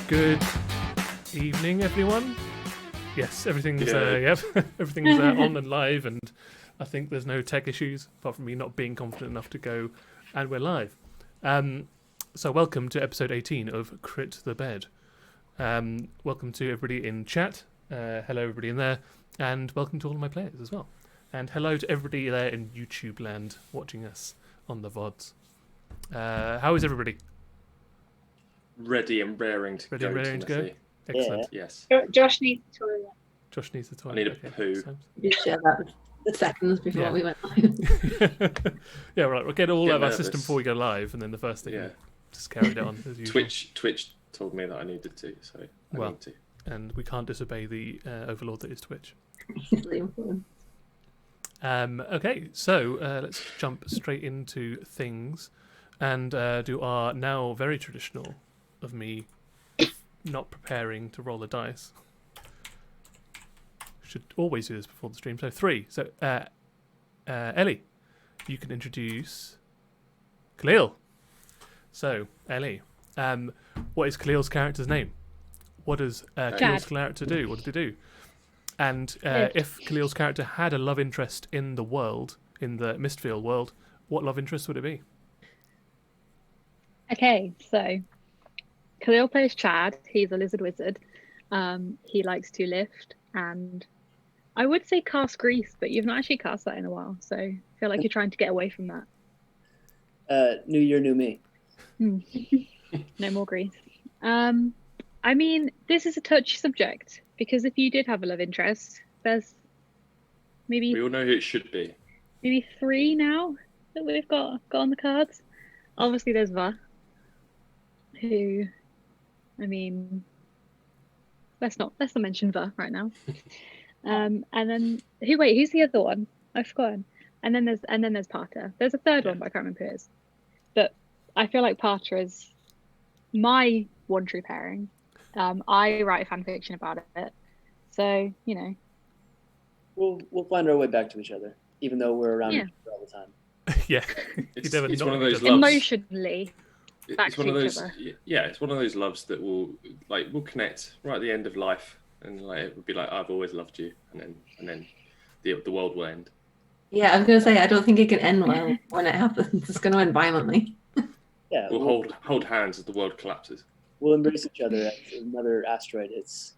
Good evening, everyone. Yes, everything's everything's on and live, and I think there's no tech issues apart from me not being confident enough to go, and we're live. So welcome to episode 18 of Crit the Bed. Welcome to everybody in chat. Hello, everybody in there, and welcome to all of my players as well. And hello to everybody there in YouTube land watching us on the VODs. How is everybody? Ready and raring to go. Excellent. Yeah. Yes. Josh needs the toilet. Josh needs the toilet. I need a poo. You share that the seconds before we went live. Yeah, right. We'll get all of our system before we go live, and then the first thing, just carry it on as usual. Twitch told me that I needed to, so I need to. And we can't disobey the overlord that is Twitch. Really important. Okay, so let's jump straight into things and do our now very traditional of me not preparing to roll a dice. Should always do this before the stream. So 3. So Ellie, you can introduce Khalil. So Ellie, what is Khalil's character's name? What does Khalil's character do? What did they do? And if Khalil's character had a love interest in the world, in the Mistfield world, what love interest would it be? Okay, so Khalil plays Chad. He's a lizard wizard. He likes to lift, and I would say cast grease, but you've not actually cast that in a while, so I feel like you're trying to get away from that. New year, new me. No more grease. I mean, this is a touchy subject, because if you did have a love interest, there's maybe... We all know who it should be. Maybe 3 now that we've got on the cards. Obviously, there's Va, who, I mean, let's not mention Va right now. And then who's the other one? I've forgotten. And then there's Parter. There's a third one, but I can't remember who it is. But I feel like Parter is my one true pairing. I write a fan fiction about it, so you know. We'll find our way back to each other, even though we're around each other all the time. Yeah, it's one of those loves. Emotionally. It's one of those. Yeah, it's one of those loves that will connect right at the end of life, and it would be like, I've always loved you, and then the world will end. Yeah, I was gonna say I don't think it can end well when it happens. It's gonna end violently. Yeah, we'll hold hands as the world collapses. We'll embrace each other as another asteroid hits.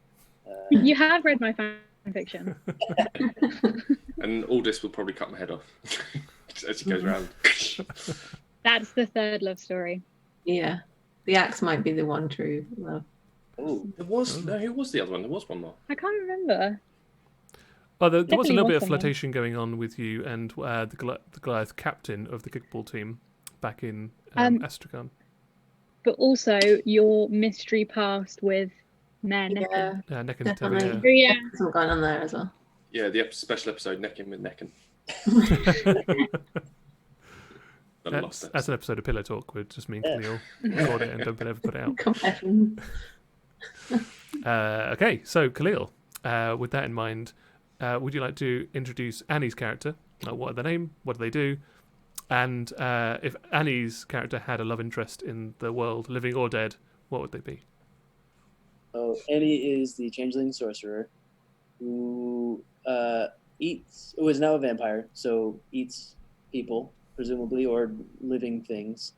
You have read my fan fiction. And Aldous will probably cut my head off as he goes around. That's the third love story. Yeah, the axe might be the one true love. Oh, who was the other one? There was one more. I can't remember. Well, there was a little bit of flirtation going on with you and the Goliath captain of the kickball team back in Astrakhan. But also your mystery past with Necken. Yeah, Necken. Yeah, some going on there as well. Yeah, the special episode Necken with Necken. That's an episode of Pillow Talk with just me and Khalil record it and don't ever put it out. Confession. Okay, so Khalil, with that in mind, would you like to introduce Annie's character? What are their name? What do they do? And if Annie's character had a love interest in the world, living or dead, what would they be? Oh, Annie is the changeling sorcerer who is now a vampire, so eats people, presumably, or living things.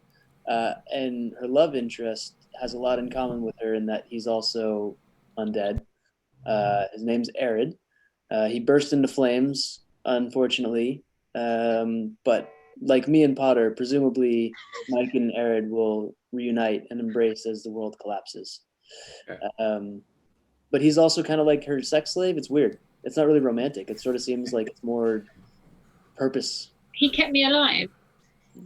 And her love interest has a lot in common with her in that he's also undead. His name's Arid. He burst into flames, unfortunately, but like me and Potter, presumably Mike and Arid will reunite and embrace as the world collapses. Okay. But he's also kind of like her sex slave. It's weird. It's not really romantic. It sort of seems like it's more purpose. He kept me alive.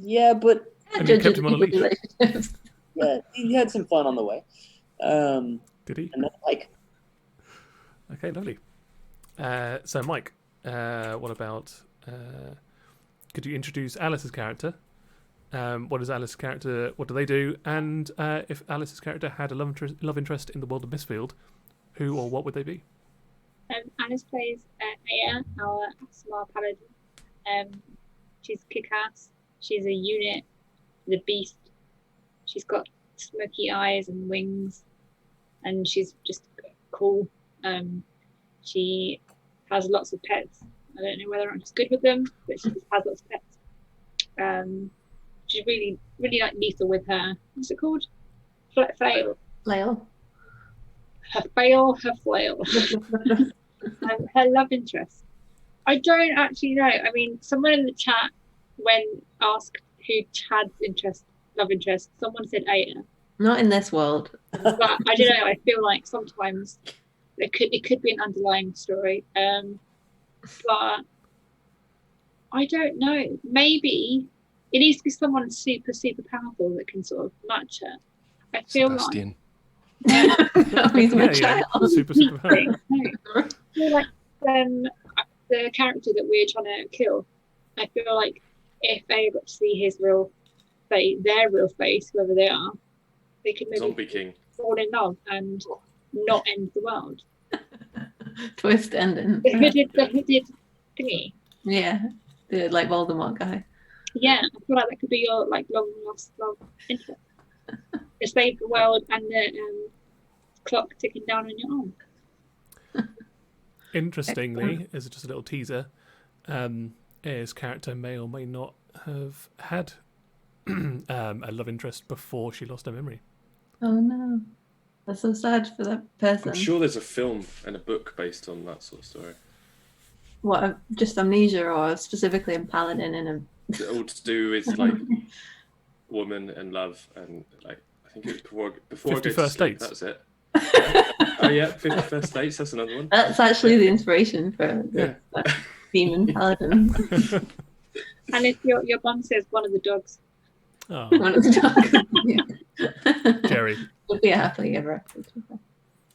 Yeah, but... And you kept him on a leash. Yeah, he had some fun on the way. Did he? And then Mike. Okay, lovely. So Mike, what about... could you introduce Alice's character? What is Alice's character? What do they do? And if Alice's character had a love interest in the world of Mistfield, who or what would they be? Alice plays Aya, our Asmar paladin. She's kick-ass. She's a unit. She's a beast. She's got smoky eyes and wings. and she's just cool. She has lots of pets. I don't know whether or not she's good with them, but she just has lots of pets. She's really, really like lethal with her. What's it called? Flail. Flail. Her flail, her flail. Her love interest. I don't actually know. I mean, someone in the chat, when asked who Chad's love interest, someone said Aya. Not in this world. But I don't know. I feel like sometimes it could be an underlying story. But I don't know. Maybe it needs to be someone super, super powerful that can sort of match her. I feel Sebastian. No, he's my child. Super, super power. I feel like the character that we're trying to kill, I feel like if they got to see his real face, their real face, whoever they are, they could maybe Zombie King. fall in love and not end the world. Twist ending. The hooded thingy. Yeah, the like Voldemort guy. Yeah, I feel like that could be your like long lost love interest. To save the world and the clock ticking down on your arm. Interestingly, as just a little teaser, Air's character may or may not have had a love interest before she lost her memory. Oh no, that's so sad for that person. I'm sure there's a film and a book based on that sort of story. What, just amnesia, or specifically in Paladin in a All to do with like woman and love and like I think it was before 50 I go to First sleep. Dates. That's it. Oh yeah, 50 First Dates. That's another one. That's actually the inspiration for the demon Paladin. And if your mum says one of the dogs. Oh, One of the dogs. Jerry. Would be a happily ever after.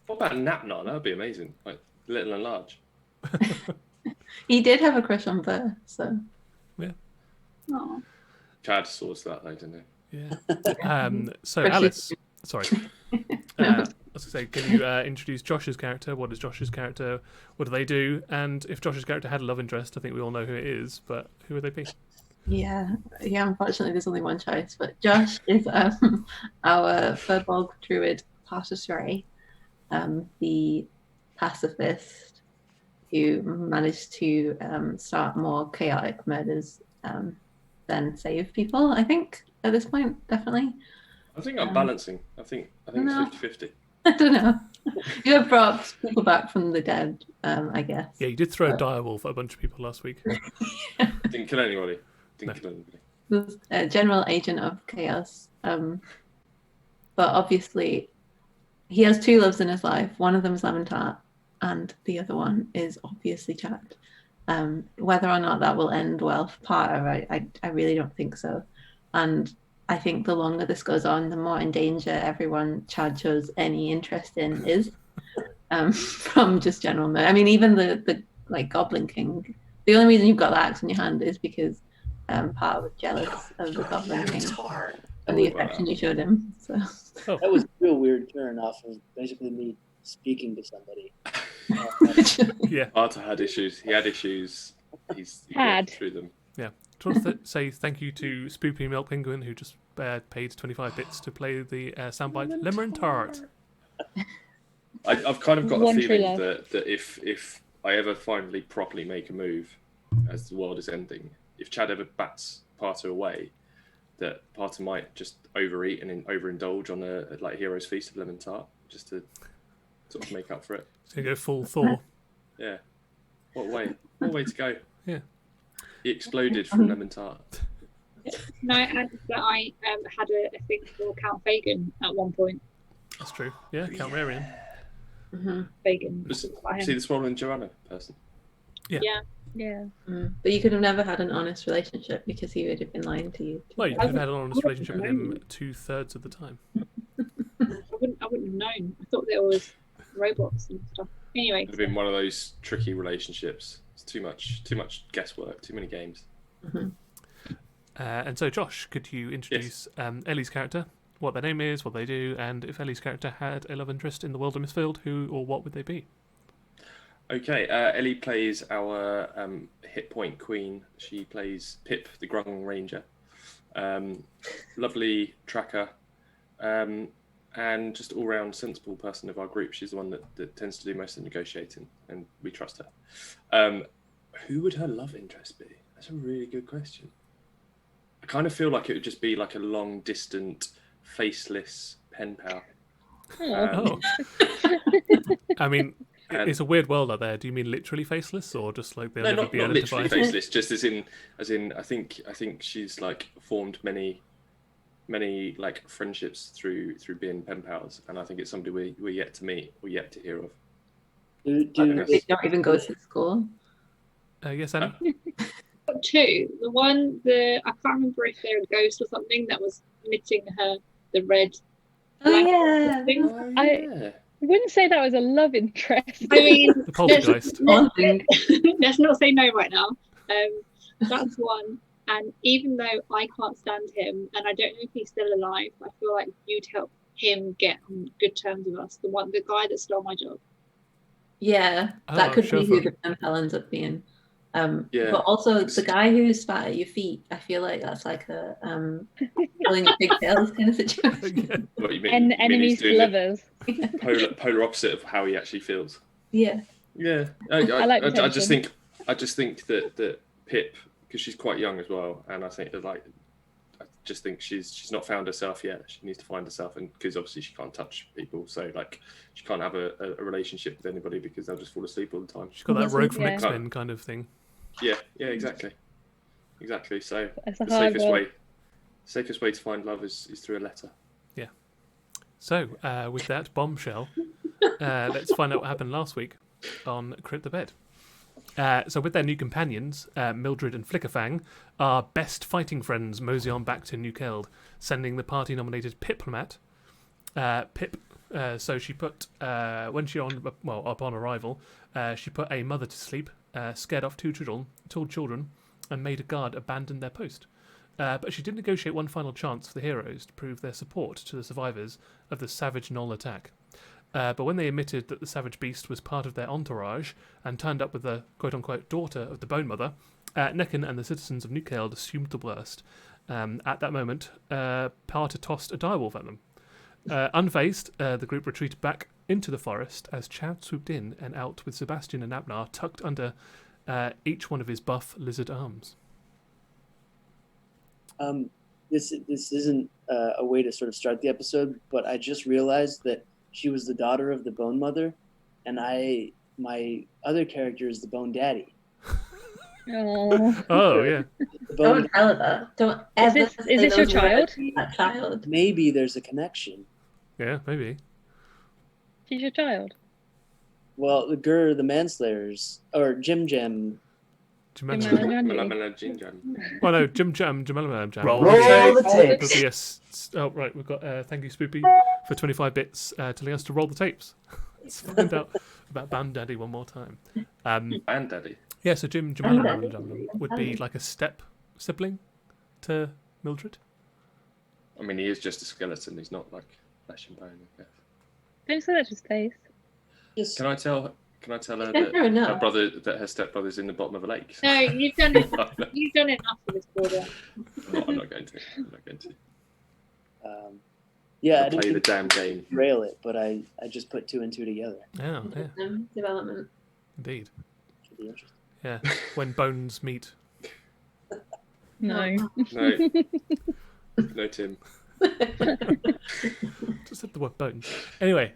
What about Napnar? That would be amazing. Like little and large. He did have a crush on Burr, so Oh. Chad sorts that though, didn't he? Yeah. So Alice, sorry. I was going to say, can you introduce Josh's character? What is Josh's character? What do they do? And if Josh's character had a love interest, I think we all know who it is, but who would they be? yeah. Unfortunately, there's only one choice, but Josh is our Furbolg Druid Partisaray, the pacifist who managed to start more chaotic murders than save people. I think at this point, definitely. I think I'm balancing. I think No. it's 50-50. I don't know. You have brought people back from the dead, I guess. Yeah, you did throw a direwolf at a bunch of people last week. Didn't kill anybody. No. Kill anybody. There's a general agent of chaos. But obviously, he has two loves in his life. One of them is Lamentat, and the other one is obviously Chad. Whether or not that will end well for Parter, I really don't think so. And I think the longer this goes on, the more in danger everyone Chad shows any interest in is, from just general murder. I mean, even the like Goblin King. The only reason you've got the axe in your hand is because Parter was jealous of the Goblin King and the affection you showed him. So That was a real weird turn off of basically me speaking to somebody. Yeah. Arthur had issues. He had issues. He Had. worked through them. Yeah. Do you want to say thank you to Spoopy Milk Penguin, who just paid 25 bits to play the soundbite Lemon Tart? I've kind of got One a true feeling love. that if I ever finally properly make a move as the world is ending, if Chad ever bats Parter away, that Parter might just overeat and overindulge on a like Hero's Feast of Lemon Tart just to sort of make up for it. So you go full Thor. Yeah. What way to go. Yeah. He exploded from Lemon Tart. No, I added that I had a thing for Count Fagin at one point. That's true. Yeah, Count Rarian. Fagin. See the Swollen Joanna person? Yeah. Yeah. But you could have never had an honest relationship because he would have been lying to you. Well, you could have had an honest relationship with him 2/3 of the time. I wouldn't have known. I thought there was robots and stuff. Anyway. It would have been one of those tricky relationships. It's too much guesswork, too many games. And so, Josh, could you introduce Ellie's character, what their name is, what they do, and if Ellie's character had a love interest in the world of Mistfield, who or what would they be? Okay, Ellie plays our hit point queen. She plays Pip, the Grung Ranger. Lovely tracker. and just all-round sensible person of our group. She's the one that tends to do most of the negotiating, and we trust her. Who would her love interest be? That's a really good question. I kind of feel like it would just be like a long-distant, faceless pen pal. Oh. I mean, it's a weird world out there. Do you mean literally faceless, or just like they'll never not be able literally to devise? faceless. Just as in, I think she's like formed many like friendships through being pen pals, and I think it's somebody we're yet to meet or yet to hear of. They don't even go to school. Yes, Annie? Got two. I can't remember if they're a ghost or something that was knitting her the red. Oh yeah. thing. Yeah. I wouldn't say that was a love interest. I mean, The poltergeist. let's not say no right now. That's one. And even though I can't stand him, and I don't know if he's still alive, I feel like you'd help him get on good terms with us. The guy that stole my job. Yeah, Oh, that could be who Chauffeur. the pen pal ends up being. Yeah. But also the guy who's spat at your feet, I feel like that's like a pulling your pigtails kind of situation. Yeah. What you mean? And You mean enemies he's to doing lovers. the polar opposite of how he actually feels. Yeah. Yeah, I like the I just tension. think that Pip, because she's quite young as well, and I think that I just think she's not found herself yet. She needs to find herself, and because obviously she can't touch people, so like she can't have a relationship with anybody because they'll just fall asleep all the time. She's got that rogue from Yeah. X-Men kind of thing. Yeah, exactly. So It's a the hard safest one. way to find love is through a letter. So, with that bombshell, let's find out what happened last week on Crit the Bed. So with their new companions, Mildred and Flickerfang, our best fighting friends mosey on back to New Keld, sending the party-nominated Piplomat. So she put, upon arrival, she put a mother to sleep, scared off two children, and made a guard abandon their post. But she did negotiate one final chance for the heroes to prove their support to the survivors of the savage gnoll attack. But when they admitted that the savage beast was part of their entourage and turned up with the quote-unquote daughter of the Bone Mother, Necken and the citizens of New Keld assumed the worst. At that moment, Parter tossed a direwolf at them. Unfazed, the group retreated back into the forest as Chad swooped in and out with Sebastian and Abnar tucked under each one of his buff lizard arms. This isn't a way to sort of start the episode, but I just realized that she was the daughter of the Bone Mother, and my other character is the Bone Daddy. Oh. Oh, yeah. The Bone, Don't tell her that. Don't ever. Is say this your those child? words to that child. maybe there's a connection. Yeah, maybe. She's your child. Well, the Manslayers, or Jim Jam. Well, no, Jim Jam. Roll the But tapes. yes. Oh, right. We've got thank you, Spoopy, for 25 bits telling us to roll the tapes. Let's find out about Band Daddy one more time. And Daddy. Yeah, so Jim would be like a sibling to Mildred. I mean, he is just a skeleton. He's not like flesh and bone, I guess. Don't say that to his face. Just Can I tell her Yeah, that fair enough. her stepbrother's in the bottom of a lake? No, you've done enough. You've done enough for this border. I'm not going to. yeah, I I'll play the didn't damn game. rail it, but I just put two and two together. Yeah, yeah, Development. indeed. Should be interesting. Yeah, when bones meet. No. No, no, Tim. Just said the word bones. Anyway,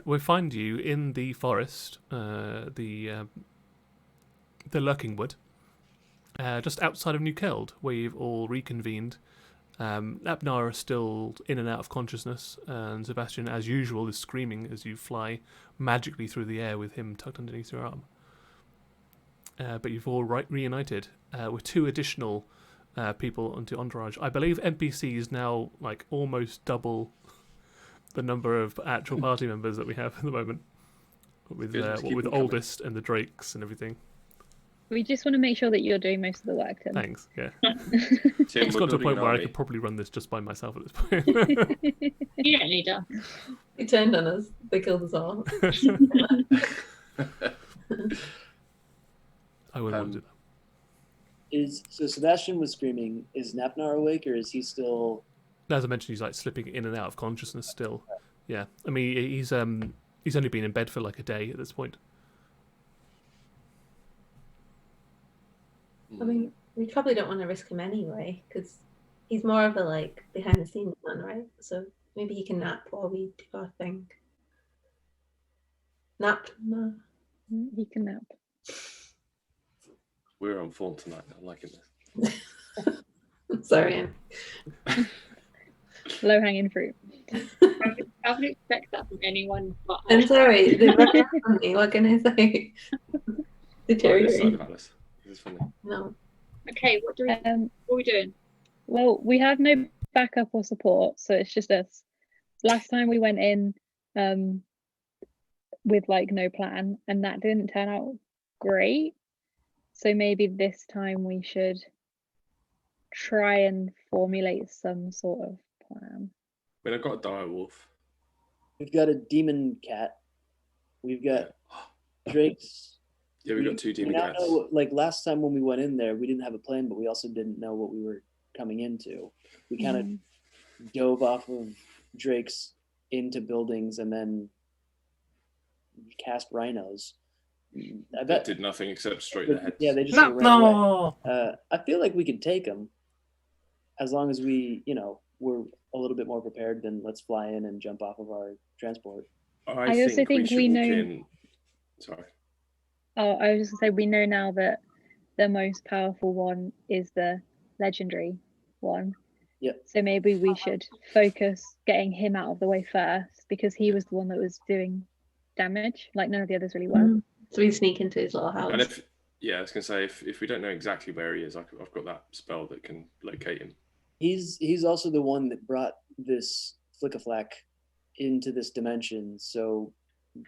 we find you in the forest, the Lurkingwood, just outside of New Keld, where you've all reconvened. Abnar is still in and out of consciousness, and Sebastian, as usual, is screaming as you fly magically through the air with him tucked underneath your arm. But you've all reunited with two additional people onto Entourage. I believe NPCs now like almost double the number of actual party members that we have at the moment. With Good, let's keep with them coming. Oldest and the Drakes and everything. We just want to make sure that you're doing most of the work, Tim. Thanks. Yeah, Tim, it's we're got to a building point an where I army. could probably run this just by myself at this point. You don't need us. They turned on us. They killed us all. I wouldn't want to do that. So Sebastian was screaming. Is Napnar awake, or is he still As I mentioned, he's like slipping in and out of consciousness still. Yeah, I mean he's only been in bed for like a day at this point. I mean, we probably don't want to risk him anyway, because he's more of a like behind the scenes man, right? So maybe he can nap while we do our thing. Nap? No. He can nap. We're on form tonight. I'm liking this. Sorry. Low hanging fruit. I would expect that from anyone but I'm sorry. They run from me. What can I say? Deteriorating. Alice. This is funny. No. Okay, what are we doing? Well, we have no backup or support, so it's just us. Last time we went in with like no plan, and that didn't turn out great. So maybe this time we should try and formulate some sort of plan. I mean, I've got a dire wolf. We've got a demon cat. We've got drakes. Yeah, we've got 2 demon now cats. know, like last time when we went in there, we didn't have a plan, but we also didn't know what we were coming into. We kind of dove off of drakes into buildings and then cast rhinos. I That bet did nothing except straight their heads. Yeah, they just ran away. I feel like we could take them as long as we, we're a little bit more prepared than let's fly in and jump off of our transport. I also think we know. Sorry. Oh, I was just gonna say we know now that the most powerful one is the legendary one. Yeah. So maybe we should focus getting him out of the way first, because he was the one that was doing damage. Like none of the others really were. So we sneak into his little house. And I was gonna say if we don't know exactly where he is, I've got that spell that can locate him. He's also the one that brought this Flickaflack into this dimension. So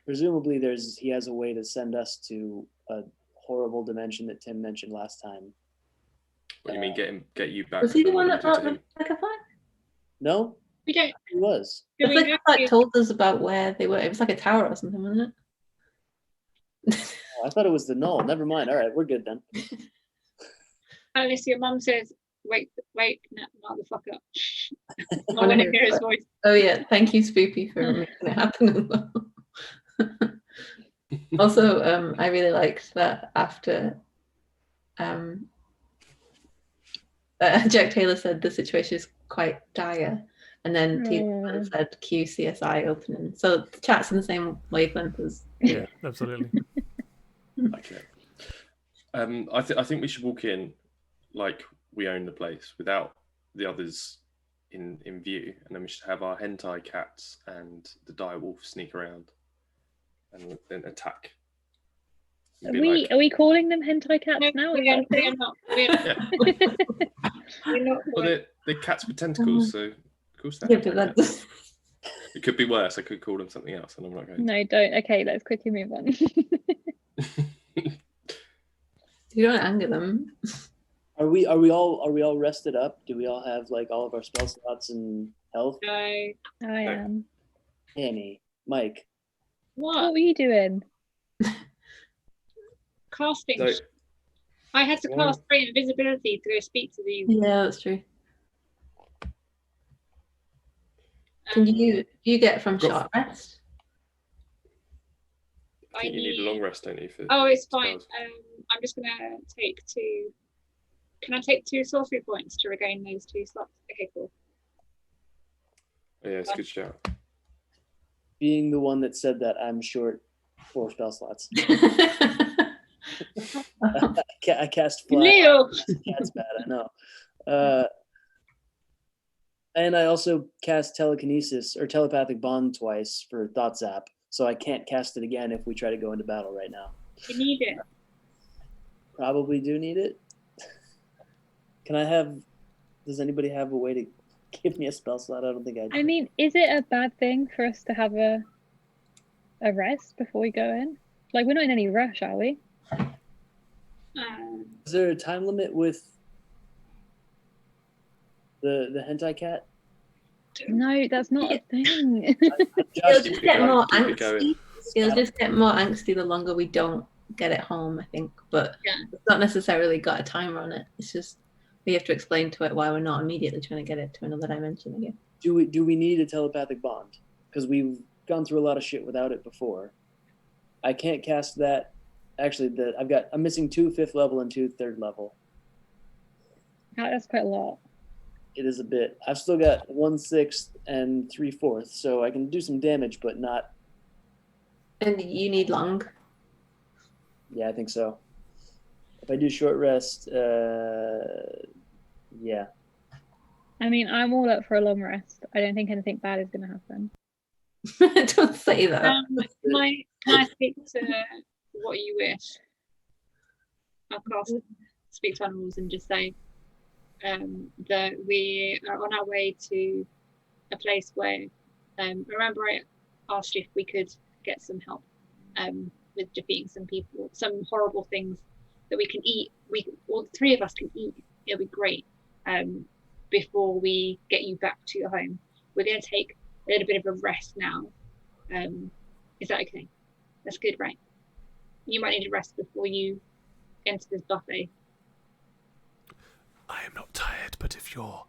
presumably he has a way to send us to a horrible dimension that Tim mentioned last time. What do you mean get you back? Was he the one that brought him? the Flickaflack? No, We don't. he was. The Flickaflack told us about where they were. It was like a tower or something, wasn't it? Oh, I thought it was the gnoll. Never mind. All right, we're good then. Alice, your mum says, wait, no, the fuck up. I want to hear his voice. Oh yeah, thank you, Spoopy, for making it happen as well. Also, I really liked that after Jack Taylor said the situation is quite dire, and then T said cue CSI opening. So the chat's in the same wavelength as Yeah, absolutely. Okay. I think we should walk in like we own the place without the others in view, and then we should have our hentai cats and the dire wolf sneak around and then attack. Are we calling them hentai cats now? We are not. We're not. Well, they're cats with tentacles, so of course they're yeah, hentai but cats. It could be worse. I could call them something else, and I'm not going to. No, don't. Okay, let's quickly move on. You don't anger them. Are we all rested up? Do we all have like all of our spell slots and health? No. I am. Annie, Mike. What were you doing? Casting. So, I had to cast great invisibility to go speak to these. Yeah, that's true. Can you get from short rest? I think you need a long rest, don't you? Oh, it's fine. spells? I'm just gonna take 2. Can I take 2 sorcery points to regain those 2 slots? Okay, cool. Oh, yeah, it's a good shout. Being the one that said that, I'm short 4 spell slots. I cast fly. Leo. That's bad, I know. And I also cast telekinesis or telepathic bond twice for thought zap, so I can't cast it again if we try to go into battle right now. You need it. Probably do need it. Does anybody have a way to give me a spell slot? I don't think I do. I mean, is it a bad thing for us to have a rest before we go in? Like, we're not in any rush, are we? Is there a time limit with the hentai cat? No, that's not a thing. It'll just get more keep it angsty. It'll just get more angsty the longer we don't get it home, I think. But it's not necessarily got a timer on it. It's just We have to explain to it why we're not immediately trying to get it to another dimension again. Do we need a telepathic bond? Because we've gone through a lot of shit without it before. I can't cast that. Actually, I'm missing 2 5th level and 2 3rd level. That's quite a lot. It is a bit. I've still got 1 6th and 3 4th, so I can do some damage, but not. And you need long. Yeah, I think so. If I do short rest, yeah. I mean, I'm all up for a long rest. I don't think anything bad is going to happen. Don't say that. Can I speak to what you wish? I'll cast speak to animals and just say that we are on our way to a place where remember I asked you if we could get some help with defeating some people, some horrible things that we can eat. All 3 of us can eat. It'll be great. Before we get you back to your home, we're going to take a little bit of a rest now. Is that okay? That's good, right? You might need a rest before you enter this buffet. I am not tired, but if your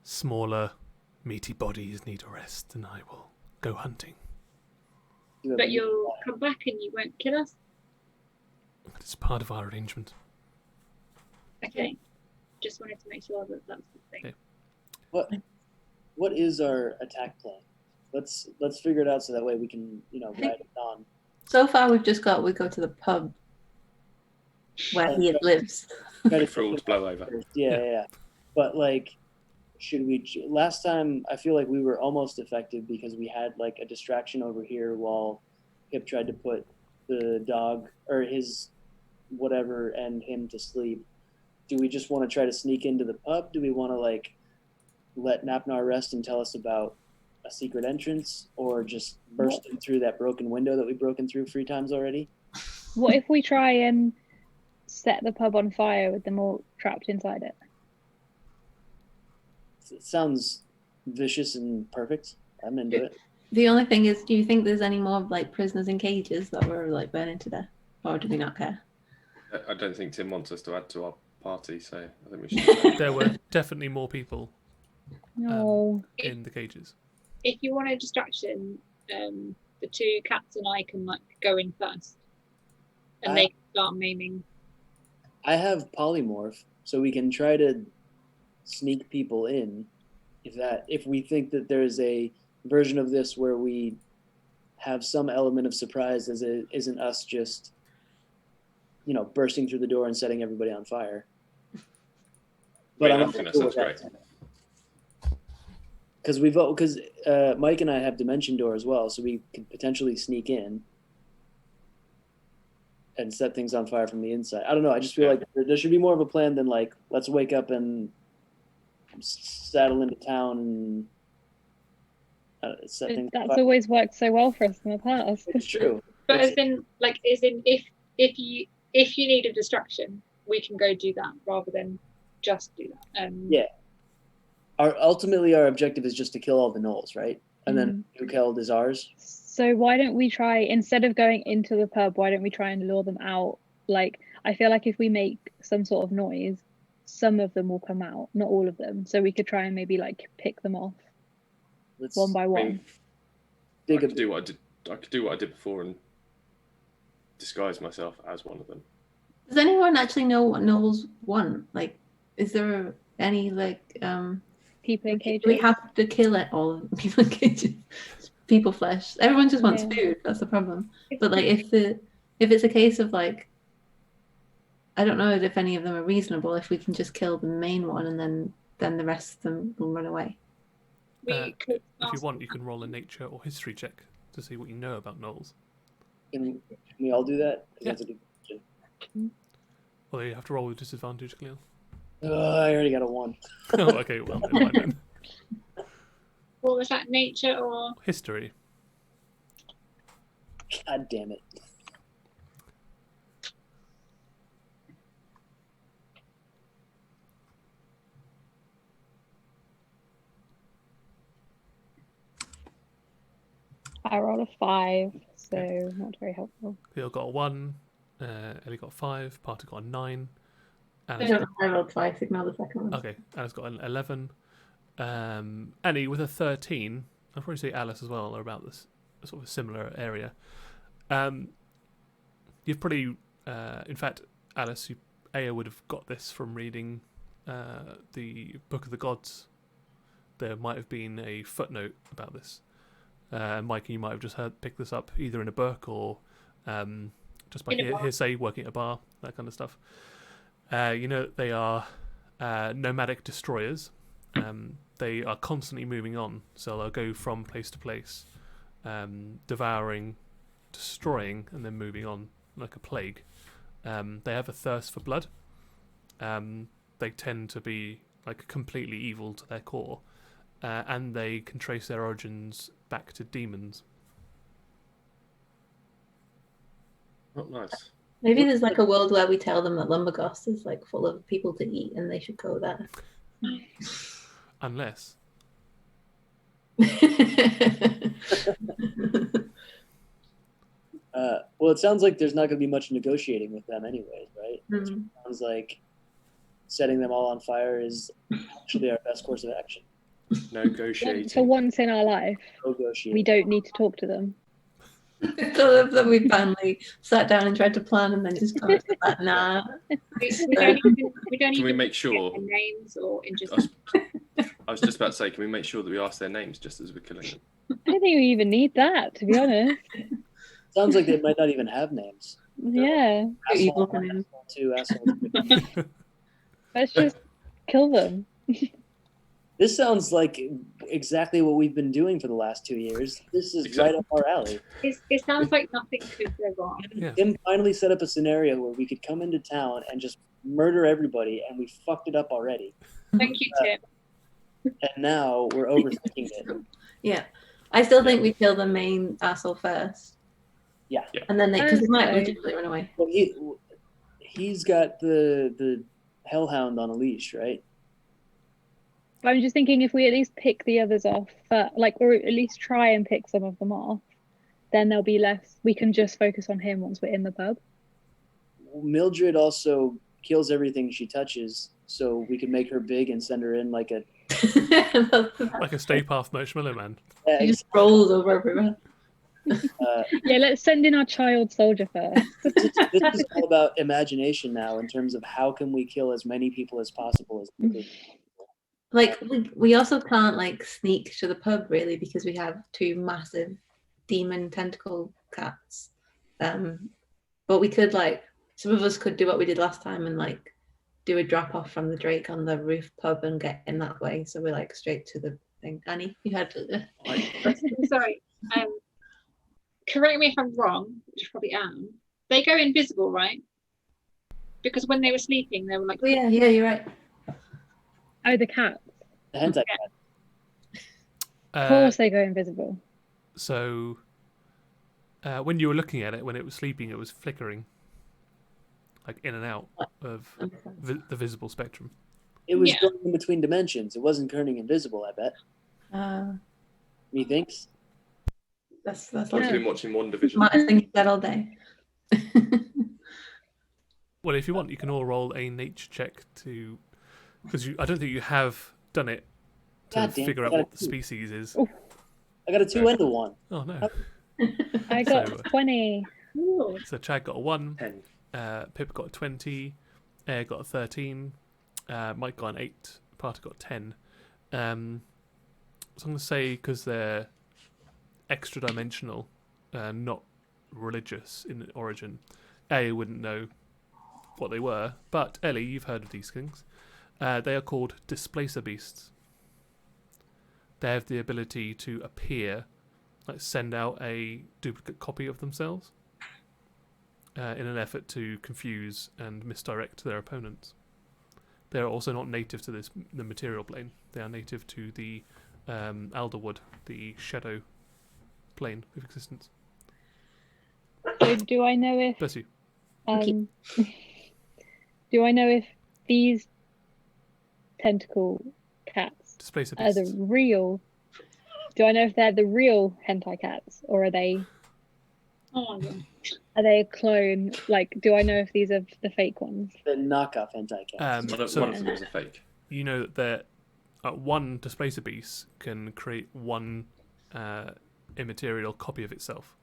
smaller, meaty bodies need a rest, then I will go hunting. But you'll come back and you won't kill us? It's part of our arrangement. Okay. Just wanted to make sure that that's the thing. Okay. What is our attack plan? Let's figure it out so that way we can, ride it on. So far, we go to the pub where he lives. For all to blow over. Yeah. But should we? Last time, I feel like we were almost effective because we had a distraction over here while Pip tried to put the dog or his whatever and him to sleep. Do we just want to try to sneak into the pub? Do we want to let Napnar rest and tell us about a secret entrance, or just burst in through that broken window that we've broken through 3 times already? What if we try and set the pub on fire with them all trapped inside it? It sounds vicious and perfect. I'm into it. The only thing is, do you think there's any more prisoners in cages that were burning to death, or do we not care? I don't think Tim wants us to add to our party, so I think we should. There were definitely more people No. in the cages. If you want a distraction, the 2 cats and I can go in first, and they can start maiming. I have polymorph, so we can try to sneak people in. If we think that there's a version of this where we have some element of surprise, as it isn't us just, bursting through the door and setting everybody on fire. But I think that sounds great. Because Mike and I have dimension door as well, so we could potentially sneak in and set things on fire from the inside. I don't know. I just feel like there should be more of a plan than let's wake up and saddle into town and set things. That's always worked so well for us in the past. It's true. But as in if you need a distraction, we can go do that rather than just do that. Yeah. Ultimately, our objective is just to kill all the gnolls, right? And then Keld is ours. So why don't we try, instead of going into the pub, why don't we try and lure them out? I feel like if we make some sort of noise, some of them will come out, not all of them. So we could try and maybe pick them off one by one. I could do what I did before and disguise myself as one of them. Does anyone actually know what gnolls want? Is there any people in cages? We have to kill all of the people in cages. People flesh. Everyone just wants food. That's the problem. But if it's a case of I don't know if any of them are reasonable. If we can just kill the main one and then the rest of them will run away. If you want, you can roll a nature or history check to see what you know about gnolls. Can we all do that? Yeah. That's a good question. Although you have to roll with disadvantage, Cleo. I already got a 1. Oh, okay. Well, never mind then. What was that, nature or History. God damn it. I rolled a 5, so not very helpful. Cleo got a 1. Ellie got a 5. Parter got a 9. Alice I don't know, I rolled twice, ignore the second one. Okay, Alice got an 11. Annie with a 13. I'll probably say Alice as well, are about this sort of a similar area. You've probably, in fact, Alice, Aya would have got this from reading the Book of the Gods. There might have been a footnote about this. Mike, you might have just picked this up either in a book or just by hearsay, working at a bar, that kind of stuff. You know, they are nomadic destroyers. They are constantly moving on, so they'll go from place to place, devouring, destroying, and then moving on like a plague. They have a thirst for blood. They tend to be like completely evil to their core, and they can trace their origins back to demons. Not nice. Maybe there's like a world where we tell them that Lumberghost is like full of people to eat and they should go there. Unless. Well, it sounds like there's not going to be much negotiating with them anyways, right? Mm. It sounds like setting them all on fire is actually our best course of action. Negotiating. For once in our life, Negotiate. we don't need to talk to them. So that we finally sat down and tried to plan and then just come to that, nah. We don't Can we even make sure? get their names or in just. I was just about to say, can we make sure that we ask their names just as we're killing them? I don't think we even need that, to be honest. Sounds like they might not even have names. Yeah, Evil Asshole, names. asshole 2, asshole 3. let's just kill them. This sounds like exactly what we've been doing for the last 2 years. This is right up our alley. It sounds like nothing could go wrong. Yeah. Tim finally set up a scenario where we could come into town and just murder everybody, and we fucked it up already. Thank you, Tim. And now we're overthinking it. Yeah. I still think we kill the main asshole first. Yeah. And then because they might Okay. legitimately run away. Well, he's got the hellhound on a leash, right? I'm just thinking if we at least pick the others off, or at least try and pick some of them off, then there'll be less. We can just focus on him once we're in the pub. Mildred also kills everything she touches, so we can make her big and send her in like a. Like a Stay Puft Marshmallow Man. He just rolls over everyone. Yeah, let's send in our child soldier first. This is all about imagination now, in terms of how can we kill as many people as possible as quickly. Like we also can't like sneak to the pub really because we have 2 massive demon tentacle cats. But we could some of us could do what we did last time and like do a drop off from the Drake on the roof pub and get in that way. So we're like straight to the thing. Annie, you had to. Sorry. Correct me if I'm wrong, which I probably am. They go invisible, right? Because when they were sleeping, they were like. Oh yeah, you're right. Oh, the cat. The hentai cat. Of course they go invisible. So, when you were looking at it, when it was sleeping, it was flickering, like in and out of the visible spectrum. It was Yeah. going in between dimensions. It wasn't turning invisible, I bet. Methinks. That's I've like been watching One Division. smartest thing you've said all day. Well, if you want, you can all roll a nature check to, because I don't think you have done it to God damn, figure I out got what a the 2. species is. I got a 2 and a 1. Oh no! I got So, 20. Ooh. So Chad got a 1, 10. Pip got a 20, Air got a 13, Mike got an 8, Parter got a 10. So I'm going to say because they're extra dimensional, not religious in origin, A wouldn't know what they were, but Ellie, you've heard of these things. They are called Displacer Beasts. They have the ability to appear, like send out a duplicate copy of themselves in an effort to confuse and misdirect their opponents. They are also not native to the material plane. They are native to the Alderwood, the shadow plane of existence. So do I know if Bless you. do I know if these tentacle cats Displacer are Beasts. the real? Do I know if they're the real hentai cats or are they Oh my god. Are they a clone? Like, do I know if these are the fake ones? The knockoff hentai cats. One So of them is a fake. you know that one Displacer Beast can create one immaterial copy of itself.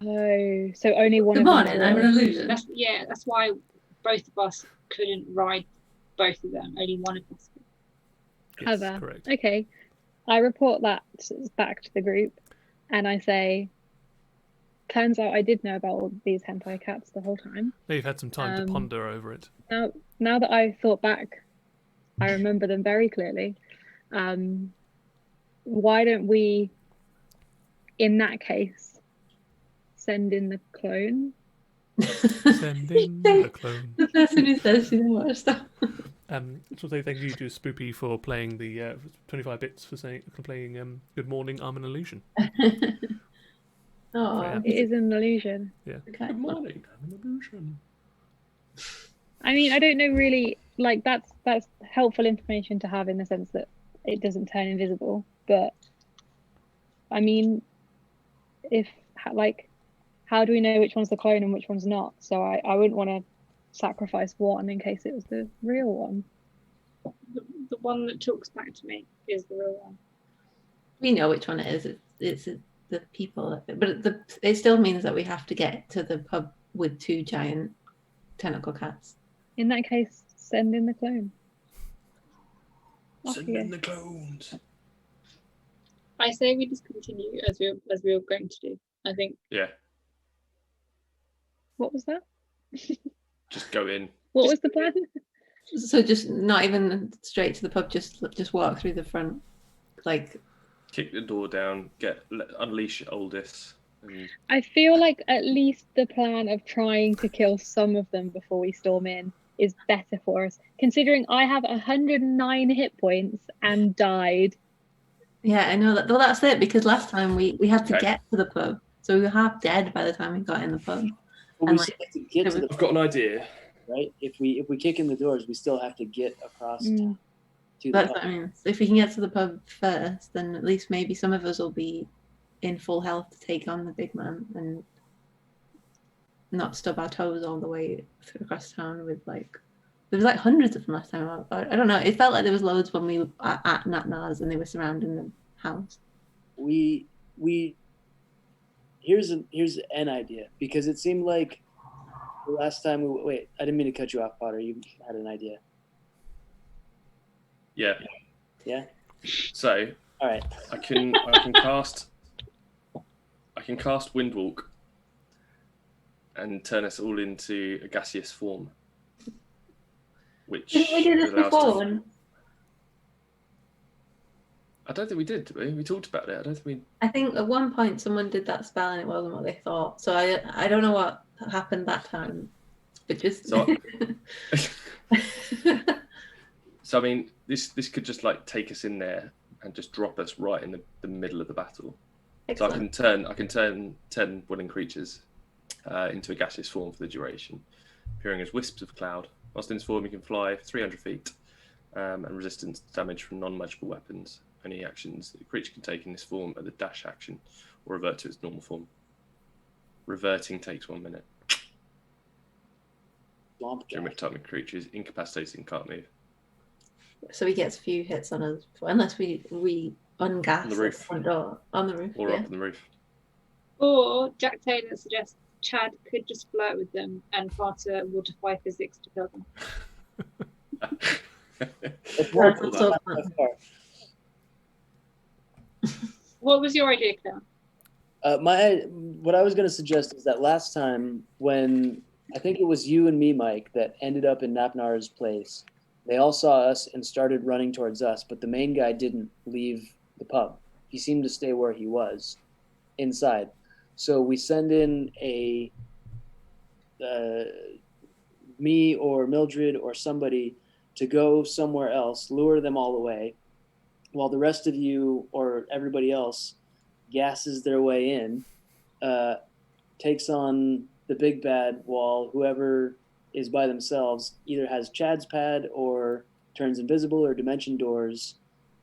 Oh, so only one Good of them. morning, I'm an illusion. That's why both of us couldn't ride both of them. Only one of us could. Yes, Clever. correct. Okay. I report that back to the group and I say, turns out I did know about all these hentai cats the whole time. Now you've had some time to ponder over it. Now that I thought back, I remember them very clearly. Why don't we, in that case, send in the clone? Send in the clone. The person who says she didn't watch stuff. So say thank you to Spoopy for playing the 25 bits for playing Good Morning, I'm an Illusion. Oh, Yeah. It is an illusion. Yeah. Okay. Good morning, I'm an illusion. I mean, I don't know really. Like that's helpful information to have in the sense that it doesn't turn invisible. But I mean, how do we know which one's the clone and which one's not? So I wouldn't want to sacrifice one in case it was the real one. The one that talks back to me is the real one. We know which one it is. It's the people, but it still means that we have to get to the pub with 2 giant tentacle cats. In that case, send in the clone. Off Send you in go. the clones. I say we just continue as we were going to do. I think. Yeah, What was that? just go in. What was the plan? So just not even straight to the pub. Just walk through the front, like. Kick the door down. Unleash Oldest. And I feel like at least the plan of trying to kill some of them before we storm in is better for us, considering I have 109 hit points and died. Yeah, I know that. Well, that's it. Because last time we had to Okay. get to the pub, so we were half dead by the time we got in the pub. But And, we like, still have to get to the I've got an idea. right. If we kick in the doors, we still have to get across town to the That's pub. what I mean. So if we can get to the pub first, then at least maybe some of us will be in full health to take on the big man and not stub our toes all the way across town with like. There was like hundreds of them last time. I don't know. It felt like there was loads when we were at Natnaz and they were surrounding the house. We here's an idea, because it seemed like the last time wait, I didn't mean to cut you off, Potter. You had an idea. Yeah. Yeah. So All right. I can cast Windwalk and turn us all into a gaseous form. Which Didn't we do this allows before? to- When I don't think we did we? We talked about it. I don't think we. I think at one point someone did that spell and it wasn't what they thought. So I don't know what happened that time. But just So I mean, this could just like take us in there and just drop us right in the middle of the battle. So I can turn 10 willing creatures into a gaseous form for the duration, appearing as wisps of cloud. Whilst in this form, you can fly 300 feet and resistance to damage from non-magical weapons. Any actions that the creature can take in this form are the dash action or revert to its normal form. Reverting takes 1 minute. Swamp During guy. which time the creature is incapacitated and can't move. So he gets a few hits on us, unless we ungas On the roof. the front door. On the roof. Or Yeah. up on the roof. Or Jack Taylor suggests Chad could just flirt with them and Carter will defy physics to kill them. It's more That's also not fun. that far. What was your idea, Claire? What I was going to suggest is that last time when I think it was you and me, Mike, that ended up in Napnar's place, they all saw us and started running towards us, but the main guy didn't leave the pub. He seemed to stay where he was, inside. So we send in me or Mildred or somebody to go somewhere else, lure them all away, while the rest of you or everybody else gasses their way in, takes on the big bad while whoever is by themselves either has Chad's pad or turns invisible or dimension doors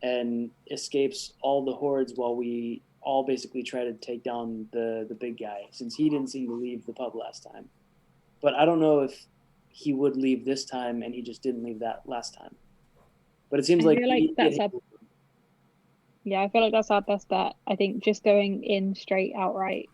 and escapes all the hordes while we all basically try to take down the big guy, since he didn't seem to leave the pub last time. But I don't know if he would leave this time, and he just didn't leave that last time. But it seems I like, feel like that's our best bet. I think just going in straight outright,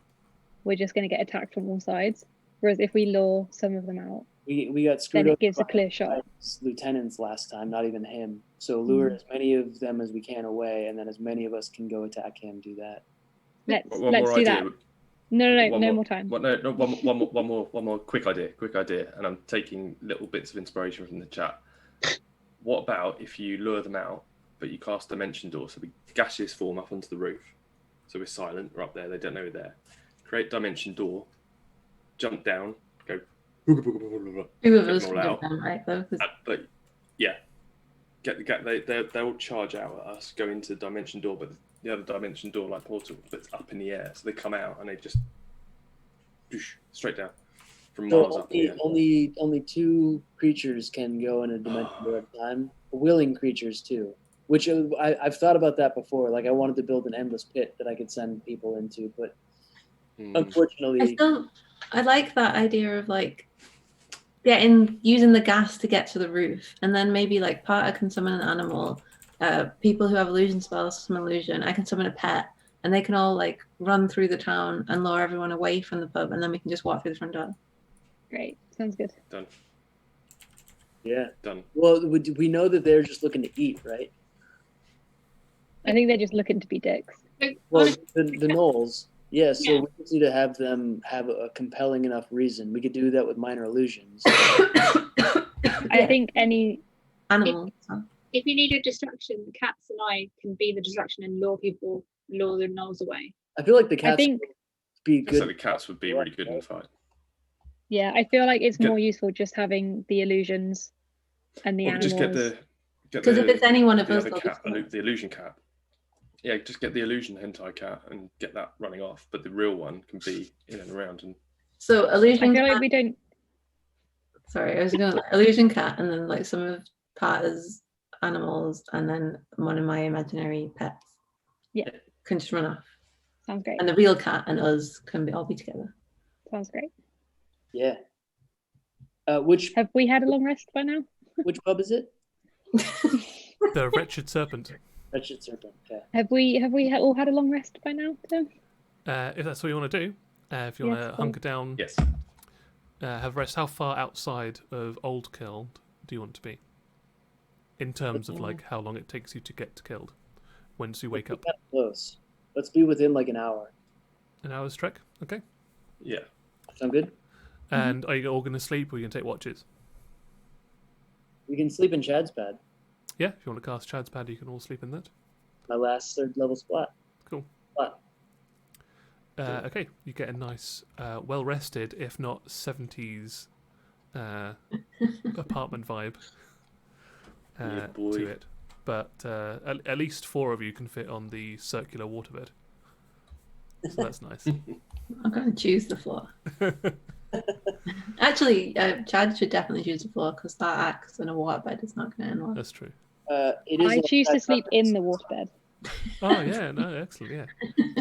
we're just going to get attacked from all sides. Whereas if we lure some of them out, we got screwed then up it gives a by clear shot. his lieutenants last time, not even him. So lure as many of them as we can away, and then as many of us can go attack him. Do that. Let's One do more idea. that. No, One more time. One more quick idea, and I'm taking little bits of inspiration from the chat. What about if you lure them out, but you cast Dimension Door, so we gaseous form up onto the roof, so we're silent, we're up there, they don't know we're there. Create Dimension Door, jump down, go. Two of us them can all do out. them, right? Though, 'cause But yeah, they'll charge out at us, go into the Dimension Door, but the other Dimension Door, like portal, but it's up in the air, so they come out and they just straight down from miles So up in the air. only two creatures can go in a dimension door at a time. Willing creatures too. Which I've thought about that before. Like I wanted to build an endless pit that I could send people into, but unfortunately, I like that idea of like using the gas to get to the roof, and then maybe like Parter can summon an animal. People who have illusion spells summon illusion. I can summon a pet, and they can all like run through the town and lure everyone away from the pub, and then we can just walk through the front door. Great, sounds good. Done. yeah. Done. Well, we know that they're just looking to eat, right? I think they're just looking to be dicks. Well, the gnolls, yeah. So we just need to have them have a compelling enough reason. We could do that with minor illusions. I think any Animal. If you need a distraction, the cats and I can be the distraction and lure the gnolls away. I feel like the cats I think would be Looks like good. the cats would be really good in the fight. yeah, I feel like it's Get- more useful just having the illusions and the Or animals. just get the Because if it's any one of the us, other they'll cat, just- the illusion cat. Yeah, just get the illusion hentai cat and get that running off. But the real one can be in and around. And So I illusion. feel like Cat, we don't. sorry, I was going to illusion cat, and then like some of Parter's animals, and then one of my imaginary pets. Yeah. Can just run off, Sounds great. and the real cat and us can all be together. Sounds great. Yeah. Which Have we had a long rest by now? pub is it? The Wretched Serpent. Wretched Serpent. Okay. Have we all had a long rest by now, Tim? If that's what you want to do, if you want Yes, to cool. hunker down, yes, have rest. How far outside of Old Keld do you want to be? In terms of like how long it takes you to get to Keld once you wake up. Kind of close. Let's be within like an hour. An hour's trek, okay. yeah. Sound good? And are you all going to sleep or are you going to take watches? We can sleep in Chad's pad. Yeah, if you want to cast Chad's Pad, you can all sleep in that. My last third level spot. Cool. Spot. Okay, you get a nice, well rested, if not 70s apartment vibe Yeah, boy. to it. But at least 4 of you can fit on the circular waterbed. So that's nice. I'm going to choose the floor. Actually, Chad should definitely choose the floor because that axe and a waterbed is not going to end well. That's true. It is I like choose to that sleep conference. in the waterbed. Oh, yeah, no, excellent, yeah.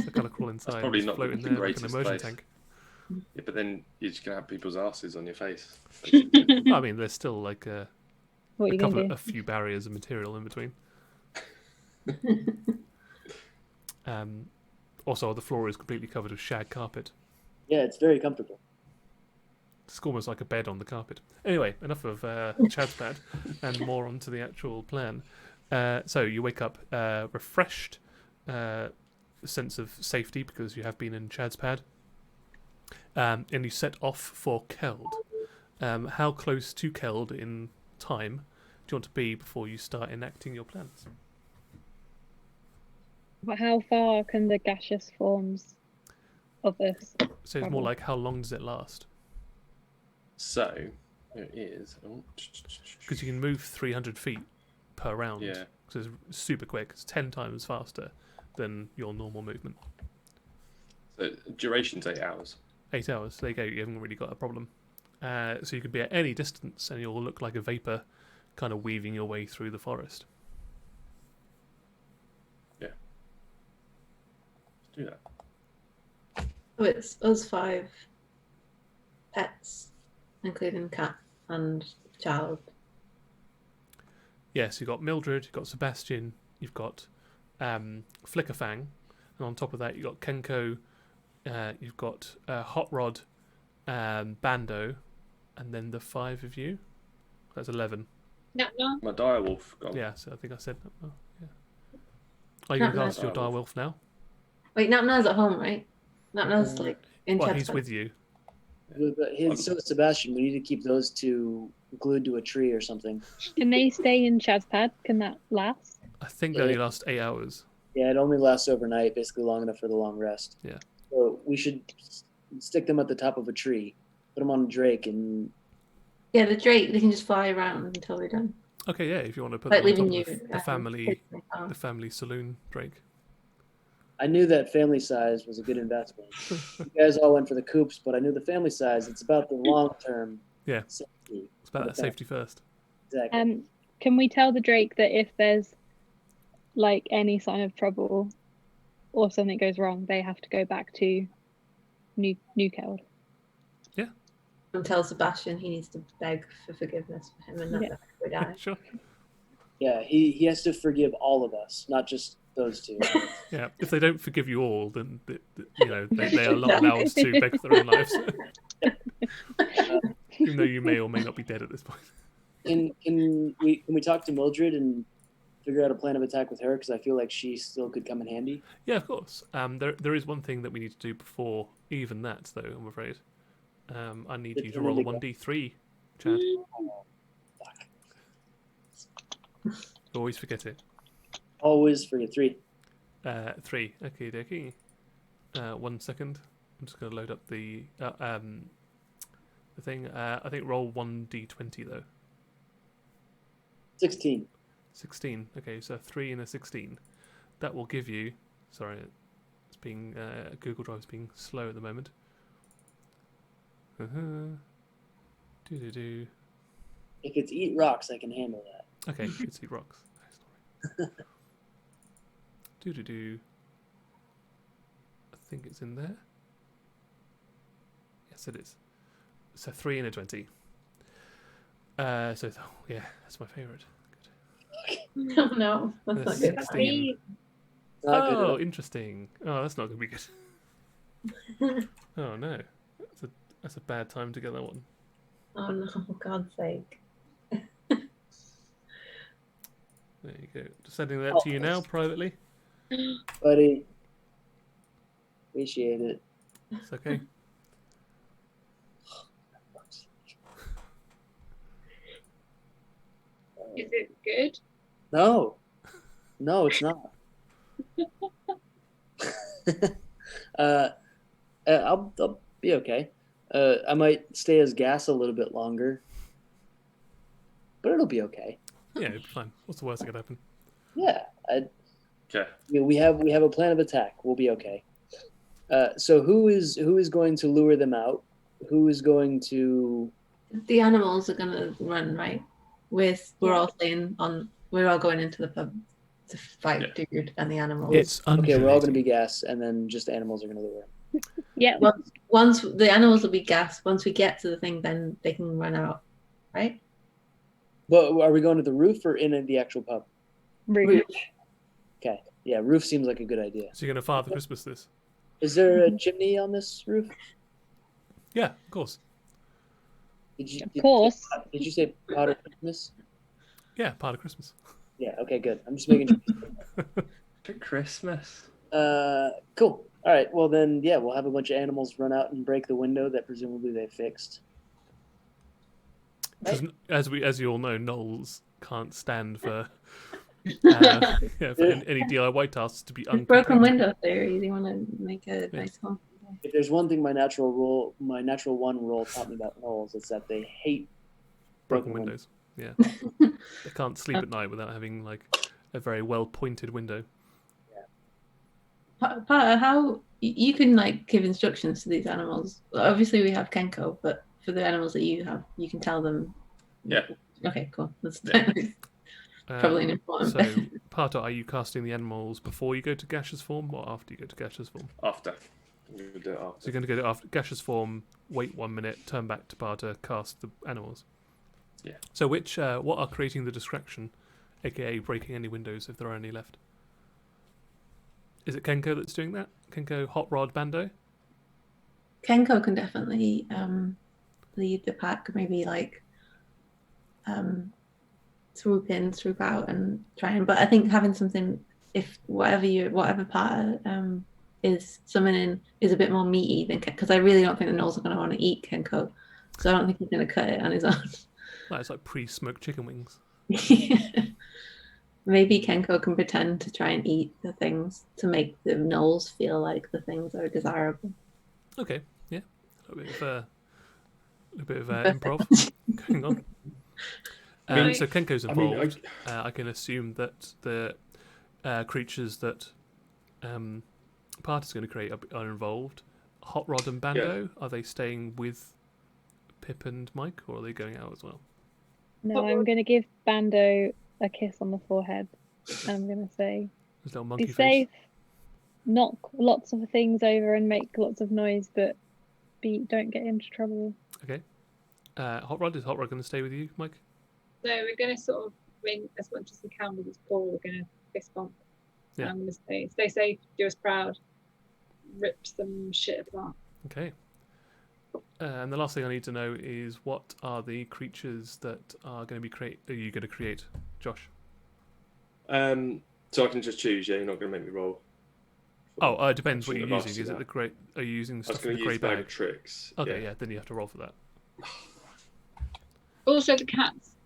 So kind of crawl inside, probably just not float in the there like an greatest immersion place. tank. Yeah, but then you're just gonna have people's asses on your face. I mean, there's still like a What are you going to do? a few barriers of material in between. Also, the floor is completely covered with shag carpet. Yeah, it's very comfortable. It's almost like a bed on the carpet. Anyway, enough of Chad's pad and more onto the actual plan. So you wake up refreshed, sense of safety because you have been in Chad's pad, and you set off for Keld. How close to Keld in time do you want to be before you start enacting your plans? But how far can the gaseous forms of this? So it's more like how long does it last? So there it is. Because you can move 300 feet per round. Yeah. So it's super quick. It's 10 times faster than your normal movement. So duration's 8 hours. 8 hours. There you go. You haven't really got a problem. So you could be at any distance and you'll look like a vapor kind of weaving your way through the forest. Do that. Oh, it's us 5 pets, including cat and child. Yes, you've got Mildred, you've got Sebastian, you've got Flickerfang, and on top of that you've got Kenko, you've got Hot Rod, Bando, and then the 5 of you. That's 11. No. My direwolf gone. Yeah, so I think I said that. Oh, yeah. Are you going to Nap cast your direwolf now? Wait, Napna's at home, right? Napna's like in Well, Chad's he's house. with you. So Sebastian, we need to keep those two glued to a tree or something. Can they stay in Chad's pad? Can that last? I think they only last 8 hours. Yeah, it only lasts overnight, basically long enough for the long rest. Yeah. So we should stick them at the top of a tree, put them on a drake, and Yeah, the drake, they can just fly around until we're done. Okay, yeah, if you want to put Like them on leaving top you of the oh. family saloon Drake. I knew that family size was a good investment. You guys all went for the coops, but I knew the family size. It's about the long-term Yeah. safety. It's about that safety first. Exactly. Can we tell the Drake that if there's like any sign of trouble or something goes wrong, they have to go back to New Keld? And tell Sebastian he needs to beg for forgiveness for him and not Yeah. let him die. Sure. Yeah, he has to forgive all of us, not just those two. Yeah. If they don't forgive you all, then they are not allowed to beg for their own lives. Even though you may or may not be dead at this point. Can we talk to Mildred and figure out a plan of attack with her? Because I feel like she still could come in handy. Yeah, of course. There is one thing that we need to do before even that, though. I'm afraid. I need you to roll a 1d3, Chad. Always forget it. Always forget 3. 3. Okay, dokie. 1 second. I'm just going to load up the thing. I think roll 1d20 though. 16. 16. Okay, so 3 and a 16. That will give you. Sorry, it's being Google Drive's being slow at the moment. Do. If it's eat rocks, I can handle that. Okay, it's eat rocks. Nice story. Do. I think it's in there. Yes, it is. So 3 and a 20. Yeah, that's my favourite. Good. Oh no, that's not good. 16. Not good Oh, enough. interesting. Oh, that's not going to be good. Oh no, that's a bad time to get that one. Oh no, for God's sake. There you go. Just sending that to you now privately. Buddy. Appreciate it. It's okay. Is it good? No, it's not. I'll be okay. I might stay as gas a little bit longer, but it'll be okay. Yeah, it'll be fine. What's the worst that could happen? Yeah, Okay. we have a plan of attack. We'll be okay. So who is going to lure them out? Who is going to? The animals are gonna run, right? We're all staying on. We're all going into the pub to fight dude and the animals. It's Okay, we're all going to undulating. be gas, and then just the animals are going to lure. Yeah. Once the animals will be gas. Once we get to the thing, then they can run out, right? But are we going to the roof or in the actual pub? Rude. Okay, yeah, roof seems like a good idea. So you're going to Father Christmas this? Is there a chimney on this roof? Yeah, of course. Of course. Did you say pot of Christmas? Yeah, part of Christmas. Yeah. Okay. Good. I'm just making sure. For Christmas. Cool. All right. Well then, yeah, we'll have a bunch of animals run out and break the window that presumably they fixed. Because as you all know, gnolls can't stand for any DIY tasks to be Broken uncompleted. window theory. They want to make a nice home. If there's one thing my natural one role taught me about gnolls, it's that they hate Broken windows. Yeah. They can't sleep at night without having like a very well pointed window. Part how you can like give instructions to these animals. Obviously, we have Kenko, but for the animals that you have, you can tell them. Yeah. Okay, cool. That's Yeah. Probably an important So, bit. Parta, are you casting the animals before you go to gaseous form or after you go to gaseous form? After. I'm going to do it So after. you're going to go to after gaseous form, wait 1 minute, turn back to Parta, cast the animals. Yeah. So what are creating the distraction, aka breaking any windows if there are any left? Is it Kenko that's doing that? Kenko, Hot Rod, Bando? Kenko can definitely lead the pack, maybe like swoop in, swoop out, and try and. But I think having something, if whatever part is summoning is a bit more meaty than, because I really don't think the gnolls are going to want to eat Kenko, so I don't think he's going to cut it on his own. Well, it's like pre-smoked chicken wings. Maybe Kenko can pretend to try and eat the things to make the gnolls feel like the things are desirable. Okay, yeah, a bit of improv going on. So Kenko's involved. I can assume that the creatures that Parta's going to create are involved. Hot Rod and Bando, are they staying with Pip and Mike, or are they going out as well? No, I'm going to give Bando a kiss on the forehead. And I'm going to say, His little monkey be face. safe, knock lots of things over and make lots of noise, but don't get into trouble. Okay. Hot Rod, is Hot Rod going to stay with you, Mike? So we're going to sort of ring as much as we can with this ball. We're going to fist bump. Yeah. I'm going to say, stay safe, do us proud, rip some shit apart. Okay. And the last thing I need to know is what are the creatures that are going to are you going to create, Josh? So I can just choose, yeah? You're not going to make me roll? Oh, it depends what Shouldn't you're have using. asked Is you it that. the grey? Are you using I was stuff in going the to grey use bag? bag tricks. Okay, yeah, then you have to roll for that. Also the cats.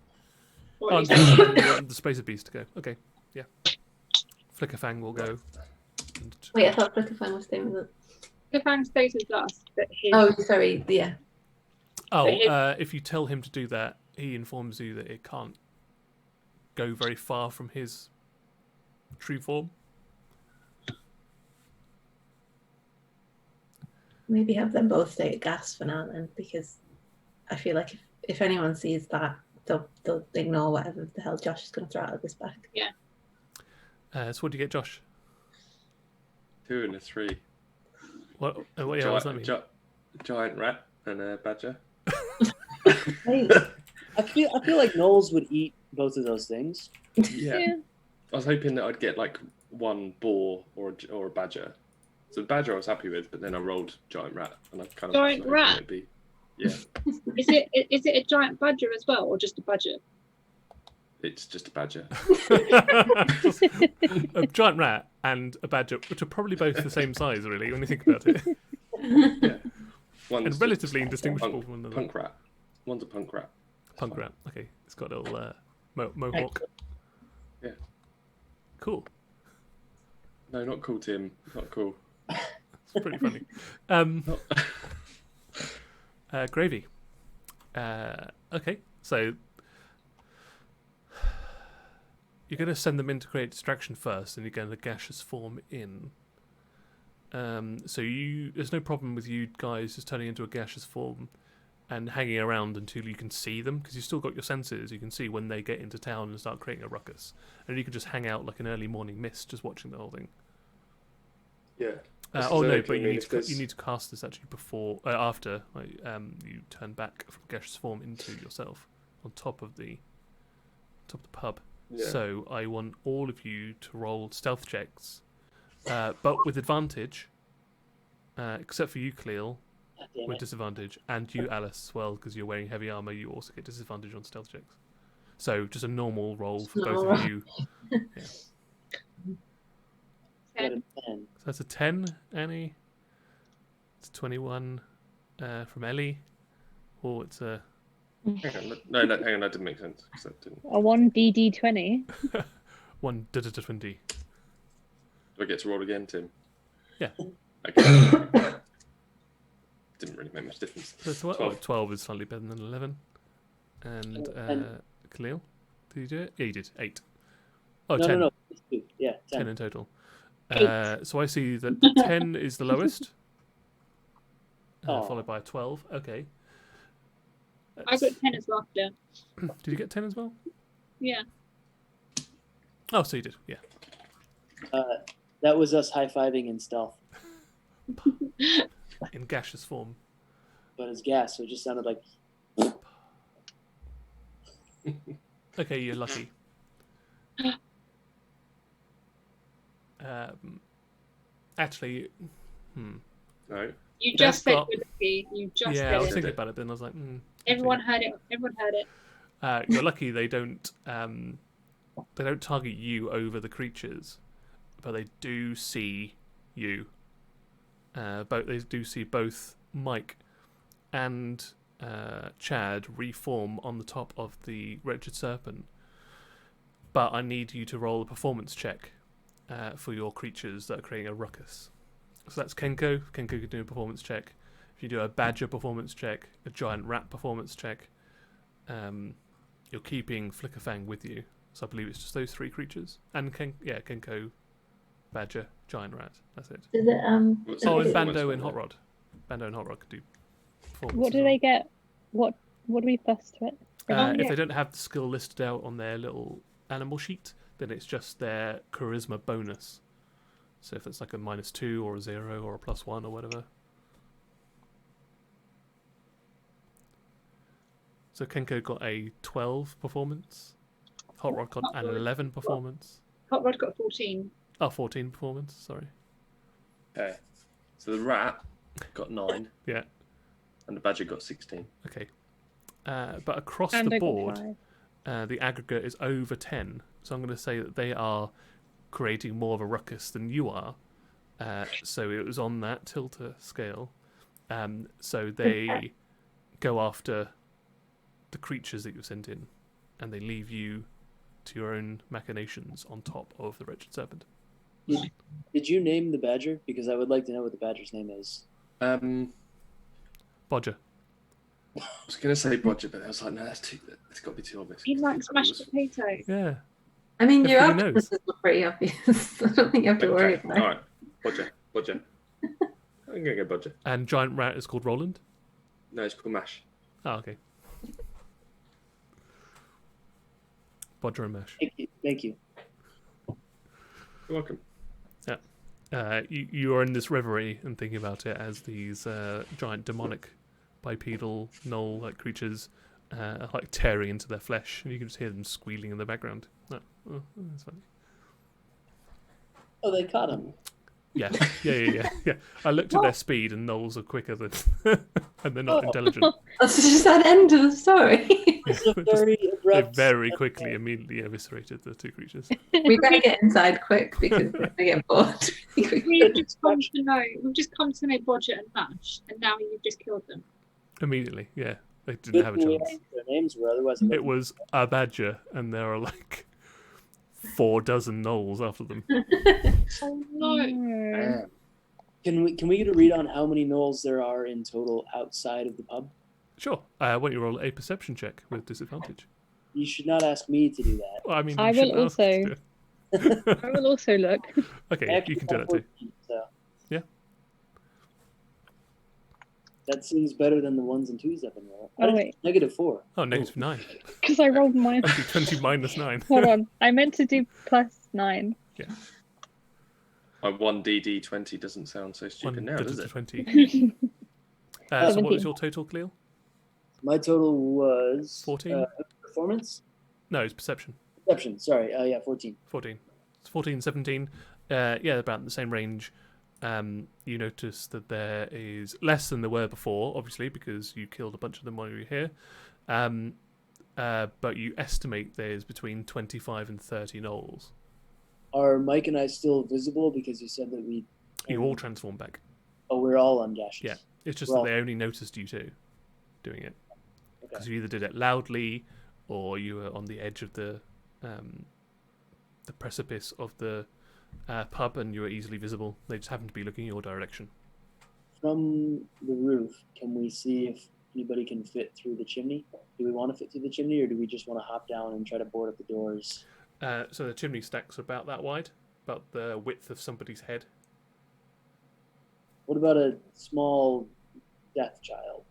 Or Oh, at and least- then you want the Displacer Beast to go. Okay, yeah. Flickerfang will go. And Wait, I thought Flickerfang was staying with us. The Fang stays with us, but his Oh, sorry, yeah. if you tell him to do that, he informs you that it can't go very far from his true form. Maybe have them both stay at gas for now then, because I feel like if anyone sees that, they'll ignore whatever the hell Josh is going to throw out of this bag. So what do you get, Josh? 2 and a 3. What does that mean? Giant rat and a badger. Hey, I feel like gnolls would eat both of those things. Yeah. I was hoping that I'd get like one boar or a badger. So the badger I was happy with, but then I rolled giant rat, and I kind of Giant was hoping rat? it'd be, yeah. is it a giant badger as well, or just a badger? It's just a badger. A giant rat and a badger, which are probably both the same size, really, when you think about it, Yeah. One's and just relatively indistinguishable from one another. punk rat. One's a punk rat. Punk rat. Okay, it's got a little mohawk. Yeah. Cool. No, not cool, Tim. Not cool. It's pretty funny. Gravy. Okay, so you're going to send them in to create distraction first, and you're going to gaseous form in. So there's no problem with you guys just turning into a gaseous form and hanging around until you can see them, because you've still got your senses. You can see when they get into town and start creating a ruckus, and you can just hang out like an early morning mist, just watching the whole thing. Yeah. Oh no, but you need to cast this actually after you turn back from gaseous form into yourself on top of the pub. Yeah. So I want all of you to roll stealth checks, but with advantage, except for you, Cleel, God damn with it. disadvantage, and you, Alice, as well, because you're wearing heavy armor. You also get disadvantage on stealth checks. So just a normal roll for both of you. Yeah. Got a 10. So that's a 10, Annie. It's 21 from Ellie. Or it's a... Hang on. No, hang on. That didn't make sense. 'Cause that didn't. A 1dd20. 1 20. Do I get to roll again, Tim? Yeah. Okay. Didn't really make much difference. So 12 is slightly better than 11. And Khalil, did you do it? Yeah, you did. 8. Oh, No, 10. no. Yeah, 10 10. in total. 8. So I see that 10 is the lowest, followed by 12. Okay. I got 10 as well, yeah. Did you get 10 as well? Yeah. Oh, so you did, yeah. That was us high-fiving in stealth, In gaseous form. but it's gas, so it just sounded like. Okay, you're lucky. Actually, No. You It just has said got- you're lucky. You just yeah, I was said thinking it. about it. Then I was like, Everyone heard it. Everyone heard it. You're lucky. They don't target you over the creatures, but they do see you. They do see both Mike and Chad reform on the top of the Wretched Serpent. But I need you to roll a performance check for your creatures that are creating a ruckus. So that's Kenko. Kenko can do a performance check. If you do a badger performance check, a giant rat performance check, you're keeping Flickerfang with you. So I believe it's just those three creatures. And Kenko, badger, giant rat. That's it. Is it What's Oh, and performance Bando one and then? Hot Rod. Bando and Hot Rod could do performance. What as do well. they get? What do we plus to it? If yeah. they don't have the skill listed out on their little animal sheet, then it's just their charisma bonus. So if it's like a -2 or a 0 or a +1 or whatever. So Kenko got a 12 performance. Hot Rod got an 11 performance. Hot Rod got 14. Oh, 14 performance, sorry. Okay. So the rat got 9. Yeah. And the badger got 16. Okay. But across And the I got board, 5. the aggregate is over 10. So I'm going to say that they are creating more of a ruckus than you are. So it was on that tilter scale. So they go after the creatures that you sent in, and they leave you to your own machinations on top of the Wretched Serpent. Did you name the badger? Because I would like to know what the badger's name is. Bodger. I was going to say bodger, but I was like, no, it's got to be too obvious. He likes mashed potato. Yeah. I mean, your Everybody knows. options are pretty obvious. I don't think you have to worry Okay, about all it. right. Bodger. I'm going to go bodger. And Giant Rat is called Roland. No, it's called mash. Oh, okay. Bodger and Mash. Thank you. You're welcome. You are in this reverie and thinking about it as these giant demonic bipedal gnoll like creatures are like tearing into their flesh, and you can just hear them squealing in the background. Oh, that's funny. Oh, they caught him. Yeah. I looked at their speed, and gnolls are quicker than, and they're not intelligent. That's just that end of the story. It's a Just- very They abrupt. very quickly, immediately eviscerated the two creatures. We better get inside quick because we're gonna get bored. We've just come to know Bodger and Mash, and now you've just killed them. Immediately, yeah. They didn't have a chance. Their names were otherwise. It was a badger, and there are like 4 dozen gnolls after them. Oh no! Can we get a read on how many gnolls there are in total outside of the pub? Sure. Why don't you roll a perception check with disadvantage? You should not ask me to do that. Well, I mean, I you shouldn't will ask us to also- do it. I will also look. Okay, Actually, you can do that too. 14, so. Yeah. That seems better than the 1s and 2s I've been rolling. Oh, wait. -4. Oh, -9. Because I rolled mine. 20 minus 9. Hold on. I meant to do +9. My 1d20 doesn't sound so stupid now, does it? 20. So what 17. was your total, Cleo? My total was 14? Performance? No, it's perception. Perception, sorry. Yeah, 14. 14. It's 14, 17. Yeah, about the same range. You notice that there is less than there were before, obviously, because you killed a bunch of them while you were here. But you estimate there's between 25 and 30 gnolls. Are Mike and I still visible? Because you said that we... You all transform back. Oh, we're all ungashed. Yeah, it's just Well- that they only noticed you two doing it. Okay. Because you either did it loudly, or you were on the edge of the precipice of the pub, and you were easily visible. They just happened to be looking your direction. From the roof, can we see if anybody can fit through the chimney? Do we want to fit through the chimney, or do we just want to hop down and try to board up the doors? So the chimney stacks are about that wide, about the width of somebody's head. What about a small death child?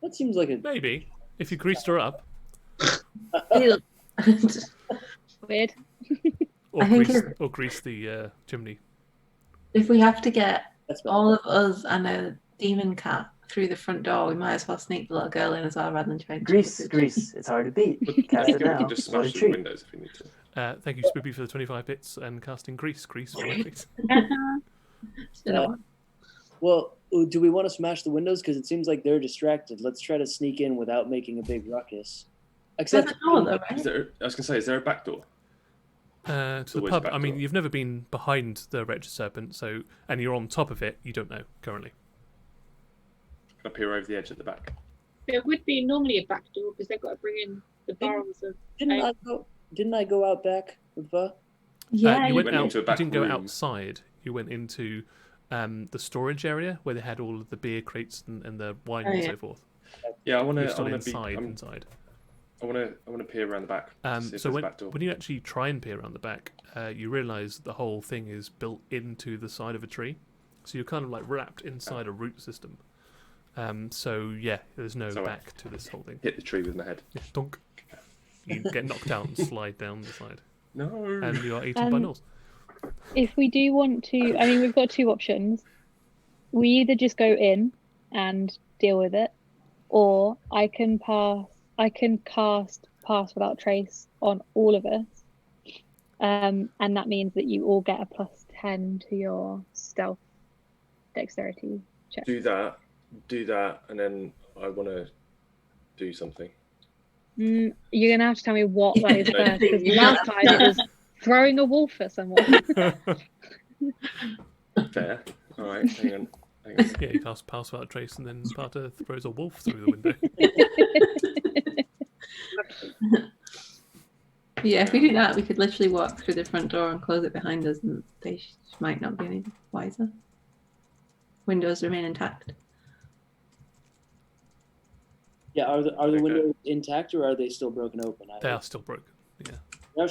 That seems like a... Maybe if you greased her up. Weird. Or I think grease the chimney. if we have to get That's better. all of us and a demon cat through the front door, we might as well sneak the little girl in as well rather than try and Grease. It's hard to beat. Cast We it can now. just What a smash through the treat. windows if we need to. Thank you, Spoopy, for the 25 bits and casting grease. Grease, please. Well, do we want to smash the windows? Because it seems like they're distracted. Let's try to sneak in without making a big ruckus. There's Except a door though, I right? was going to say, is there a back door? To the always pub. back I mean, door. you've never been behind the Wretched Serpent, and you're on top of it. You don't know currently. Can I peer over the edge at the back? There would be normally a back door because they've got to bring in the barrels of. didn't I go out back with Va? Yeah, you you- went went out. into a You back didn't go room. outside. You went into the storage area where they had all of the beer crates and the wine Oh, and yeah. so forth. Yeah, I want You're to. I still want to be. inside. I want to peer around the back. See if So there's a when, back door. when you actually try and peer around the back, you realise the whole thing is built into the side of a tree. So you're kind of like wrapped inside a root system. So yeah, there's no So, back to this whole thing. Hit the tree with my head. Yeah, donk. You get knocked out and slide down the side, No. and you are eaten by gnolls. If we do want to, I mean, we've got two options. We either just go in and deal with it, or I can cast Pass Without Trace on all of us. And that means that you all get a +10 to your stealth dexterity check. Do that, and then I want to do something. You're going to have to tell me what that is No. first, because last time it was throwing a wolf at someone. Fair. All right. Hang on. Yeah, you cast Pass Without Trace, and then Parter throws a wolf through the window. Yeah, if we do that, we could literally walk through the front door and close it behind us, and they might not be any wiser. Windows remain intact. Yeah, are the Okay. windows intact or are they still broken open? They are still broken. Yeah,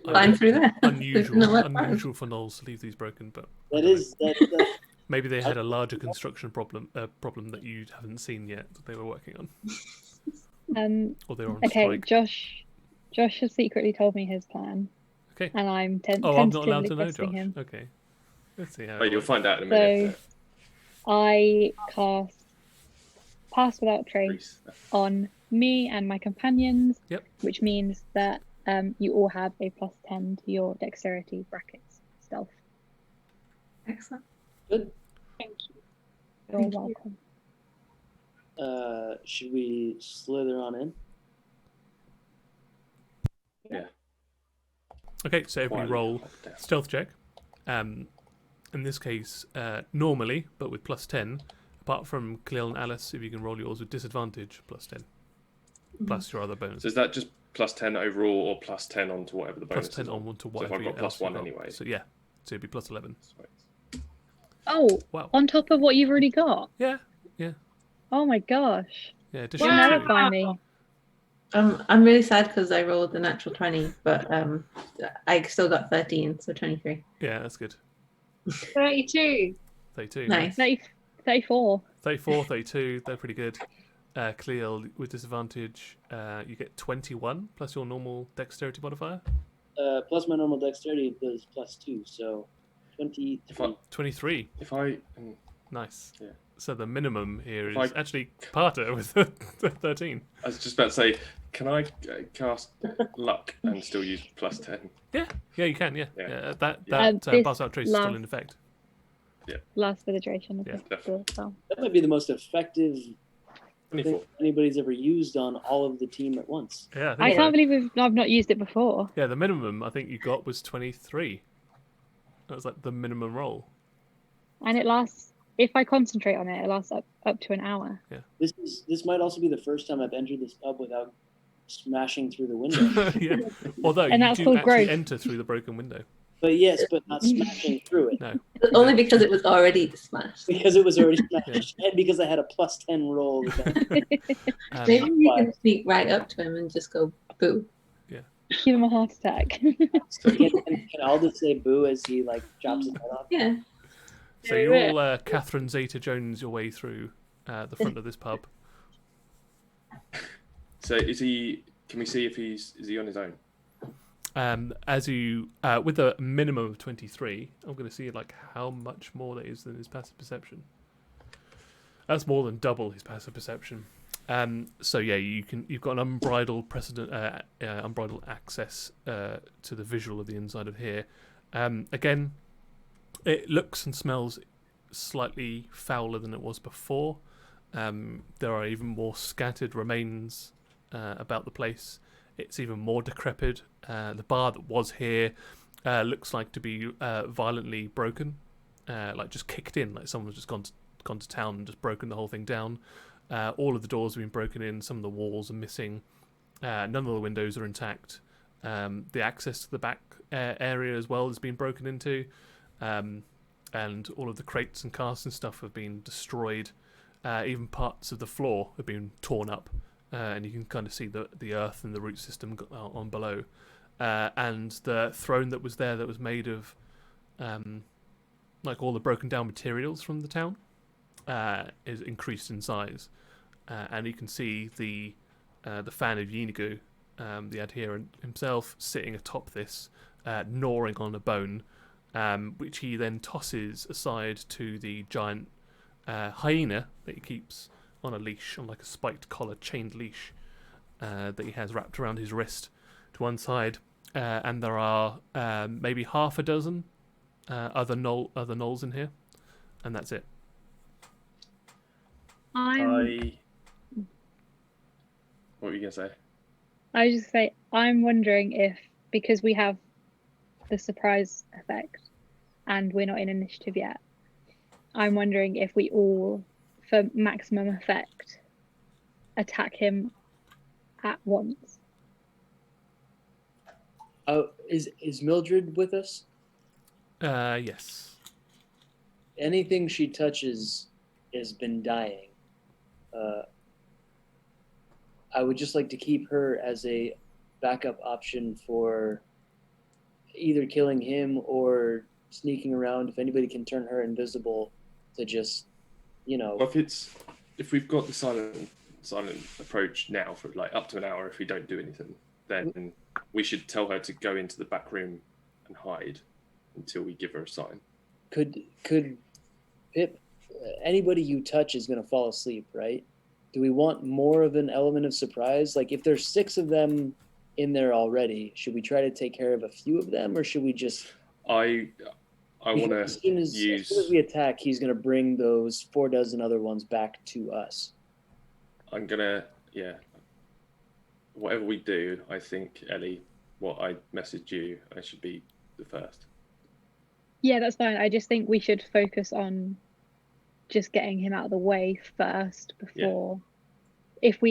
Climb through there. unusual, No, that's fine. unusual for gnolls to leave these broken, but that maybe they had a larger construction problem that you haven't seen yet that they were working on, or they were on Okay, strike. Josh has secretly told me his plan, Okay. and I'm Oh, I'm not allowed tentatively to know, questing Josh. him. Okay, let's see how. Oh, it you'll works. find out in a minute. I cast Pass Without Trace Grease. on me and my companions, Yep. which means that you all have a +10 to your dexterity brackets stealth. Excellent. Good. Thank you. You're Thank you. welcome. Should we slither on in? Yeah. Okay, so everybody Quietly roll hop down. stealth check. In this case, normally, but with +10. Apart from Khalil and Alice, if you can roll yours with disadvantage, +10, plus your other So bonus. is that just +10 overall, or +10 onto whatever the bonus +10 is? on to So if whatever I've got else you've +1 got. anyway. So yeah, so it'd be +11. Sweet. Oh, Wow. on top of what you've already got. Yeah, Oh my gosh. yeah. You'll Additional never two. find me. I'm really sad because I rolled the natural 20, but I still got 13, so 23. Yeah, that's good. 32. 32. Nice. 34. 34, 32. They're pretty good. Khalil, with disadvantage, you get 21 plus your normal dexterity modifier. Plus my normal dexterity does +2, so 23. 23. If I Nice. Yeah. So the minimum here If is I- actually Parter with 13. I was just about to say, can I cast luck and still use +10? Yeah, you can. Yeah, Yeah. that This pass out trace is still last- in effect. Last for the duration of Yeah, the definitely. spell. That might be the most effective 24. thing anybody's ever used on all of the team at once. Yeah, I I think so. can't believe I've not used it before. Yeah, the minimum I think you got was 23. That was like the minimum roll. And it lasts, if I concentrate on it, it lasts up to an hour. This might also be the first time I've entered this pub without smashing through the window. Yeah. Although And you that's do called actually growth. enter through the broken window. But yes, but not smashing through it No. Only because it was already smashed. because it was already smashed and because I had a +10 roll. With that. Maybe Um, you can sneak right up to him and just go boo. Give him a heart attack. Can Aldous say boo as he like chops his head off? Yeah. so you're all Catherine Zeta-Jones your way through the front of this pub. So is he Can we see if is he on his own? As you, with a minimum of 23, I'm going to see like how much more that is than his passive perception. That's more than double his passive perception. So yeah, you've got an unbridled unbridled access to the visual of the inside of here. Again, it looks and smells slightly fouler than it was before. There are even more scattered remains about the place. It's even more decrepit. The bar that was here looks like to be violently broken, like just kicked in, like someone's just gone to town and just broken the whole thing down. All of the doors have been broken in. Some of the walls are missing. None of the windows are intact. The access to the back area as well has been broken into, and all of the crates and casks and stuff have been destroyed. Even parts of the floor have been torn up. And you can kind of see the earth and the root system on below. And the throne that was there that was made of like all the broken down materials from the town is increased in size. And you can see the fan of Yeenoghu, the adherent himself, sitting atop this, gnawing on a bone, which he then tosses aside to the giant hyena that he keeps on a leash, on like a spiked collar, chained leash that he has wrapped around his wrist to one side. And there are maybe half a dozen other gnolls in here, and that's it. What were you gonna say? I was just say I'm wondering if, because we have the surprise effect and we're not in initiative yet, I'm wondering if we all, for maximum effect, attack him at once. Oh, is Mildred with us? Yes. Anything she touches has been dying. I would just like to keep her as a backup option for either killing him or sneaking around. If anybody can turn her invisible, to just, Well, if we've got the silent approach now for like up to an hour, if we don't do anything, then we should tell her to go into the back room and hide until we give her a sign. Could Pip? Anybody you touch is going to fall asleep, right? Do we want more of an element of surprise? Like, if there's 6 of them in there already, should we try to take care of a few of them, or should we just? I want to as soon as we attack, he's going to bring those 4 dozen other ones back to us. I'm gonna, whatever we do, I think, Ellie, what I messaged you, I should be the first. Yeah, that's fine. I just think we should focus on just getting him out of the way first before. Yeah. If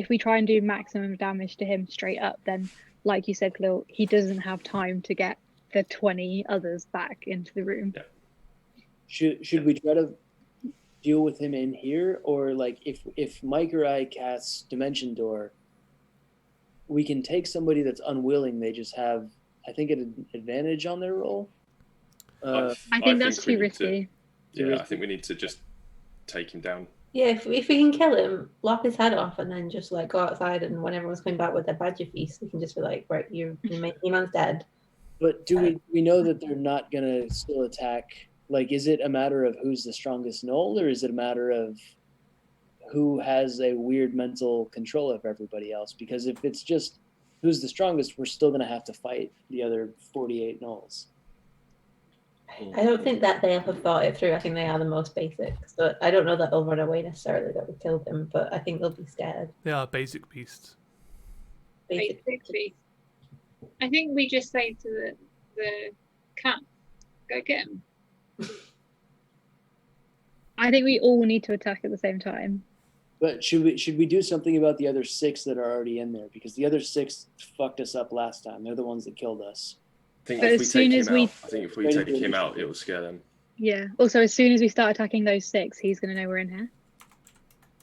we try and do maximum damage to him straight up, then, like you said, Khalil, he doesn't have time to get the 20 others back into the room. Yeah. Should we try to deal with him in here, or like if Mike or I cast Dimension Door, we can take somebody that's unwilling. They just have, I think, an advantage on their roll. I think that's too risky. I think we need to just take him down. Yeah, if we can kill him, lop his head off, and then just like go outside, and when everyone's coming back with their badger feast, we can just be like, right, your man's dead. But do we know that they're not gonna still attack? Like, is it a matter of who's the strongest gnoll, or is it a matter of who has a weird mental control of everybody else? Because if it's just who's the strongest, we're still gonna have to fight the other 48 gnolls. I don't think that they have thought it through. I think they are the most basic. So I don't know that they'll run away necessarily that we killed them, but I think they'll be scared. They are basic beasts. Basic beasts. I think we just say to the cat, go get him. I think we all need to attack at the same time. But should we do something about the other 6 that are already in there? Because the other 6 fucked us up last time. They're the ones that killed us. I think if we take him out, it will scare them. Yeah. Also, as soon as we start attacking those 6, he's going to know we're in here.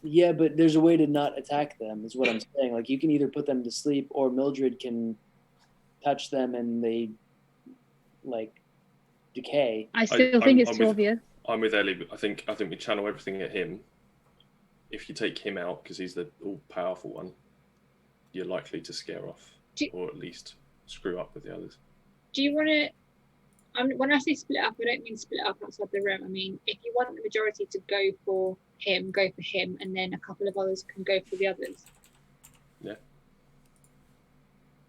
Yeah, but there's a way to not attack them, is what I'm saying. Like, you can either put them to sleep, or Mildred can touch them and they, like, decay. I still think it's too obvious. I'm with Ellie, but I think we channel everything at him. If you take him out, because he's the all-powerful one, you're likely to scare off, or at least screw up with the others. Do you want to? When I say split up, I don't mean split up outside the room. I mean, if you want the majority to go for him, and then a couple of others can go for the others. Yeah.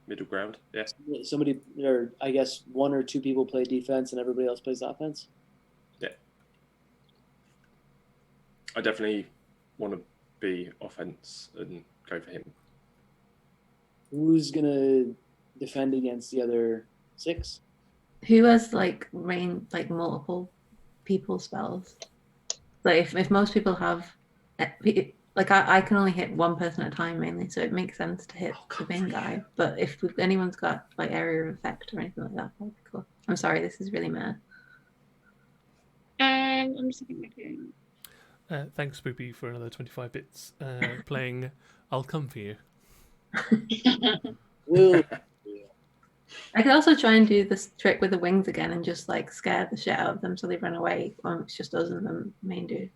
Middle ground. Yeah. Somebody, or I guess 1 or 2 people play defense and everybody else plays offense. Yeah. I definitely want to be offense and go for him. Who's gonna defend against the other 6? Who has like multiple people spells? Like if most people have, like I can only hit one person at a time mainly, so it makes sense to hit the main guy. But if anyone's got like area of effect or anything like that, that'd be cool. I'm sorry, this is really mad. I'm just thinking. Thanks, Spoopy, for another 25 bits playing I'll Come For You. Will. I could also try and do this trick with the wings again and just like scare the shit out of them so they run away. It's just us and the main dude.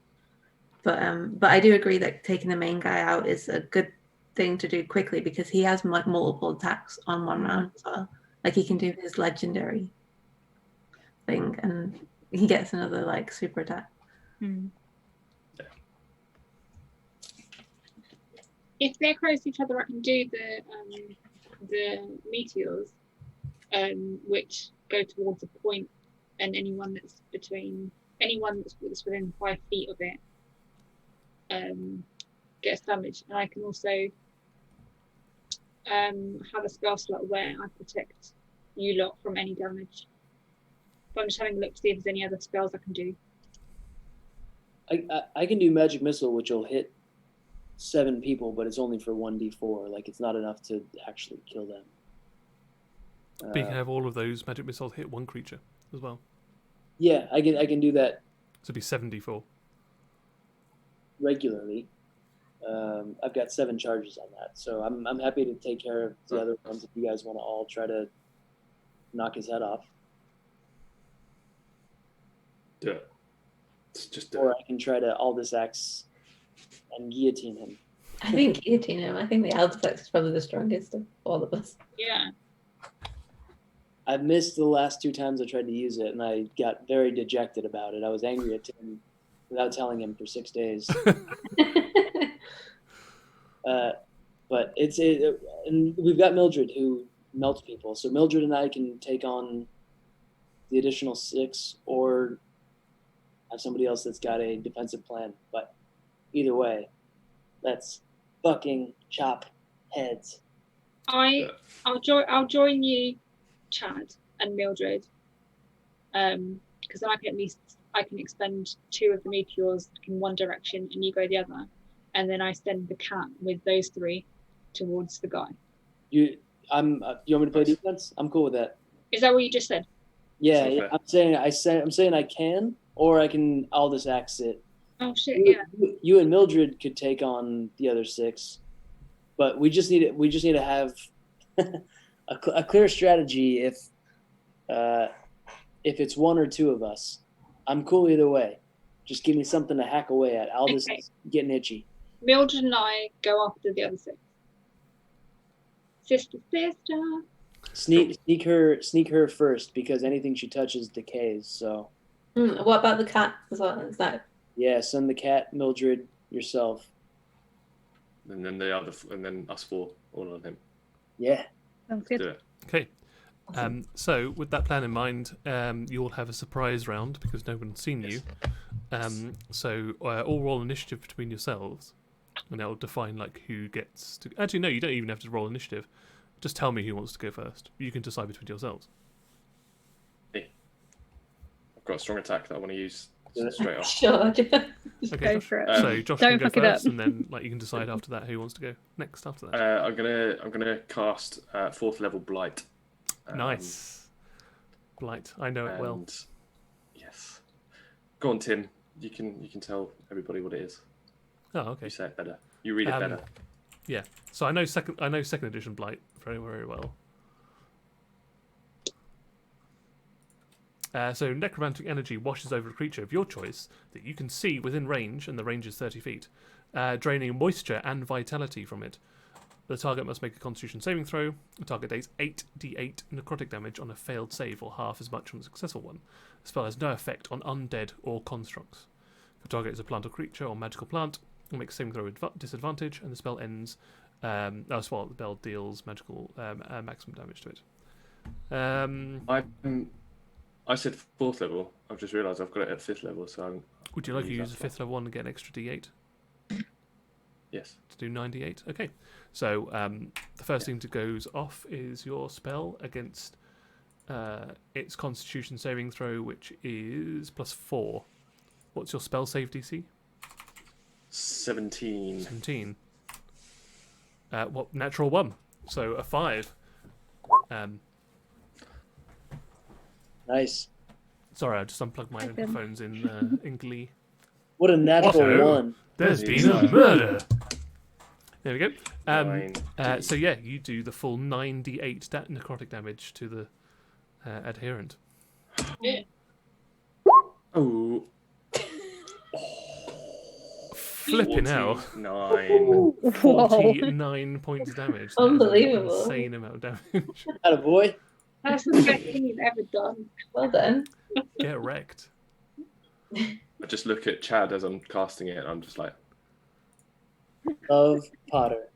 But I do agree that taking the main guy out is a good thing to do quickly because he has like multiple attacks on one round as well. Like he can do his legendary thing and he gets another like super attack. If they're close to each other, I can do the meteors, which go towards a point, and anyone that's within 5 feet of it gets damaged. And I can also have a spell slot where I protect you lot from any damage. But I'm just having a look to see if there's any other spells I can do. I can do magic missile, which will hit 7 people, but it's only for 1d4. Like it's not enough to actually kill them. But you can have all of those magic missiles hit one creature as well. Yeah, I can do that. So it'd be 7d4 regularly. I've got 7 charges on that, so I'm happy to take care of the other ones if you guys want to all try to knock his head off. Do it. It's just or I can try to Aldous Axe and guillotine him. I think guillotine him. I think the Aldous Axe is probably the strongest of all of us. Yeah. I've missed the last 2 times I tried to use it, and I got very dejected about it. I was angry at Tim without telling him for 6 days. But and we've got Mildred who melts people. So Mildred and I can take on the additional 6 or have somebody else that's got a defensive plan. But either way, let's fucking chop heads. I'll join you, Chad and Mildred, because then I can expend 2 of the meteors in one direction and you go the other, and then I send the cat with those 3 towards the guy. You want me to play defense? I'm cool with that. Is that what you just said? Yeah. I'm saying I can, or I can Aldous Axe it. Oh shit! Yeah. You and Mildred could take on the other 6, but we just need to have a clear strategy. If it's 1 or 2 of us, I'm cool either way. Just give me something to hack away at. Aldous is getting itchy. Mildred and I go after the other 6. Sister. Sneak her first, because anything she touches decays. So. What about the cat as well? Is that? Yeah, send the cat, Mildred, yourself. And then and then us 4, all on him. Yeah. Sounds good. Do it. Okay. So with that plan in mind, you all have a surprise round because no one's seen you. So all roll initiative between yourselves, and it'll define like who gets to. Actually, no, you don't even have to roll initiative. Just tell me who wants to go first. You can decide between yourselves. Hey. I've got a strong attack that I want to use straight off. Sure. Okay, Go Josh. for it. So Josh Don't can go fuck it first, up. and then like you can decide after that who wants to go next after that. I'm gonna cast 4th level Blight. Nice. Blight. I know it well. Yes. Go on, Tim. You can tell everybody what it is. Oh, okay. You say it better. You read it better. Yeah. So I know second edition Blight very, very well. So necromantic energy washes over a creature of your choice that you can see within range, and the range is 30 feet, draining moisture and vitality from it. The target must make a Constitution saving throw. The target takes 8d8 necrotic damage on a failed save, or half as much on a successful one. The spell has no effect on undead or constructs. If the target is a plant or creature or magical plant, it makes saving throw with disadvantage, and the spell ends. The spell deals magical maximum damage to it. I said 4th level. I've just realised I've got it at 5th level, so would you like to use the 5th level one and get an extra d8? Yes. To do 98. Okay. So the first thing that goes off is your spell against its Constitution saving throw, which is +4. What's your spell save DC? 17. 17. Natural 1. So a 5. Nice. Sorry, I just unplugged my headphones in Glee. What a natural Otto. one. There's been a murder. There we go. 9d. So yeah, you do the full 9d8 necrotic damage to the adherent. Oh. Flipping hell. 49. 49 points of damage. That is an Unbelievable. insane amount of damage. Attaboy. That's the best thing you've ever done. Well done. Get wrecked. I just look at Chad as I'm casting it, and I'm just like, Love Potter.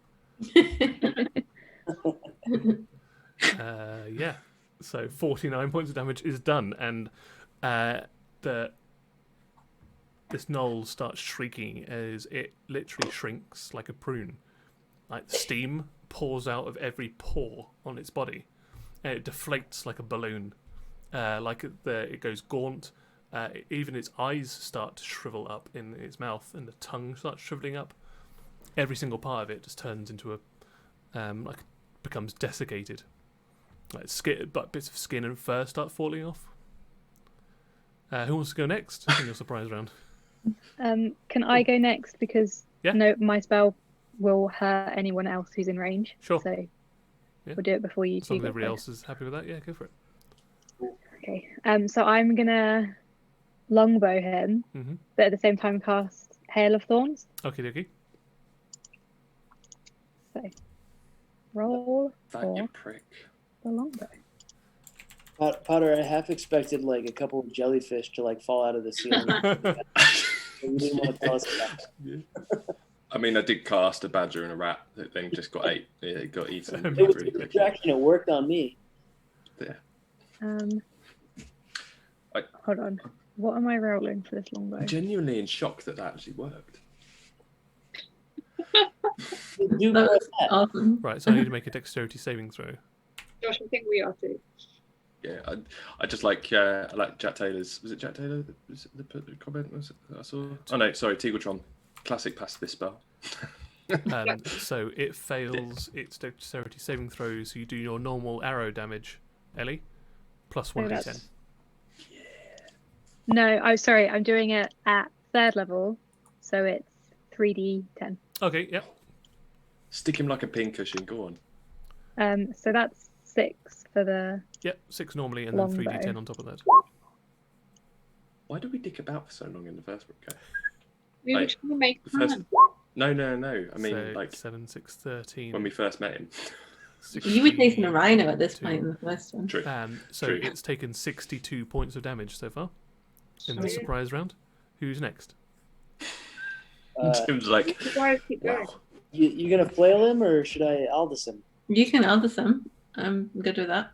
Yeah. So 49 points of damage is done, and this gnoll starts shrieking as it literally shrinks like a prune. Like steam pours out of every pore on its body, and it deflates like a balloon. It goes gaunt. Even its eyes start to shrivel up in its mouth, and the tongue starts shriveling up. Every single part of it just turns into becomes desiccated. Like bits of skin and fur start falling off. Who wants to go next in your surprise round? Can I go next? Because Yeah. no, my spell will hurt anyone else who's in range. Sure. So Yeah. we'll do it before you As two. long as go everybody first. else is happy with that, yeah, go for it. Okay. So I'm gonna longbow him, Mm-hmm. but at the same time cast Hail of Thorns. Okie dokie. So roll that you for prick. the longbow. Potter, I half expected like a couple of jellyfish to like fall out of the ceiling. You didn't want to tell us about that. I mean, I did cast a badger and a rat that then just got got eaten It was really a quickly. distraction. It worked on me. Yeah. Hold on. What am I rolling for this longbow? I'm genuinely in shock that actually worked. Do That more was of that. awesome. Right, so I need to make a dexterity saving throw. Josh, I think we are too. Yeah, I just like I like Jack Taylor's. Was it Jack Taylor? Was it the comment was it that I saw? Oh no, sorry, Tigletron. Classic pacifist spell. So it fails its dexterity saving throw, so you do your normal arrow damage, Ellie, plus 1d10. that's- No, I'm sorry. I'm doing it at 3rd level, so it's 3d10. Okay, yep. Stick him like a pincushion. Go on. So that's 6 for the. Yep, 6 normally, and Longbow. then 3d10 on top of that. Why did we dick about for so long in the first book? We were Like, trying to make The fun. first... No. I mean, So like 7, 6, 13. when we first met him. You were chasing a rhino at this 62. point in the first one. True. So True. it's taken 62 points of damage so far in the Sweet. surprise round. Who's next? Tim's like, Why keep going? wow. You gonna flail him or should I Aldous him? You can Eldest him. I'm good with that.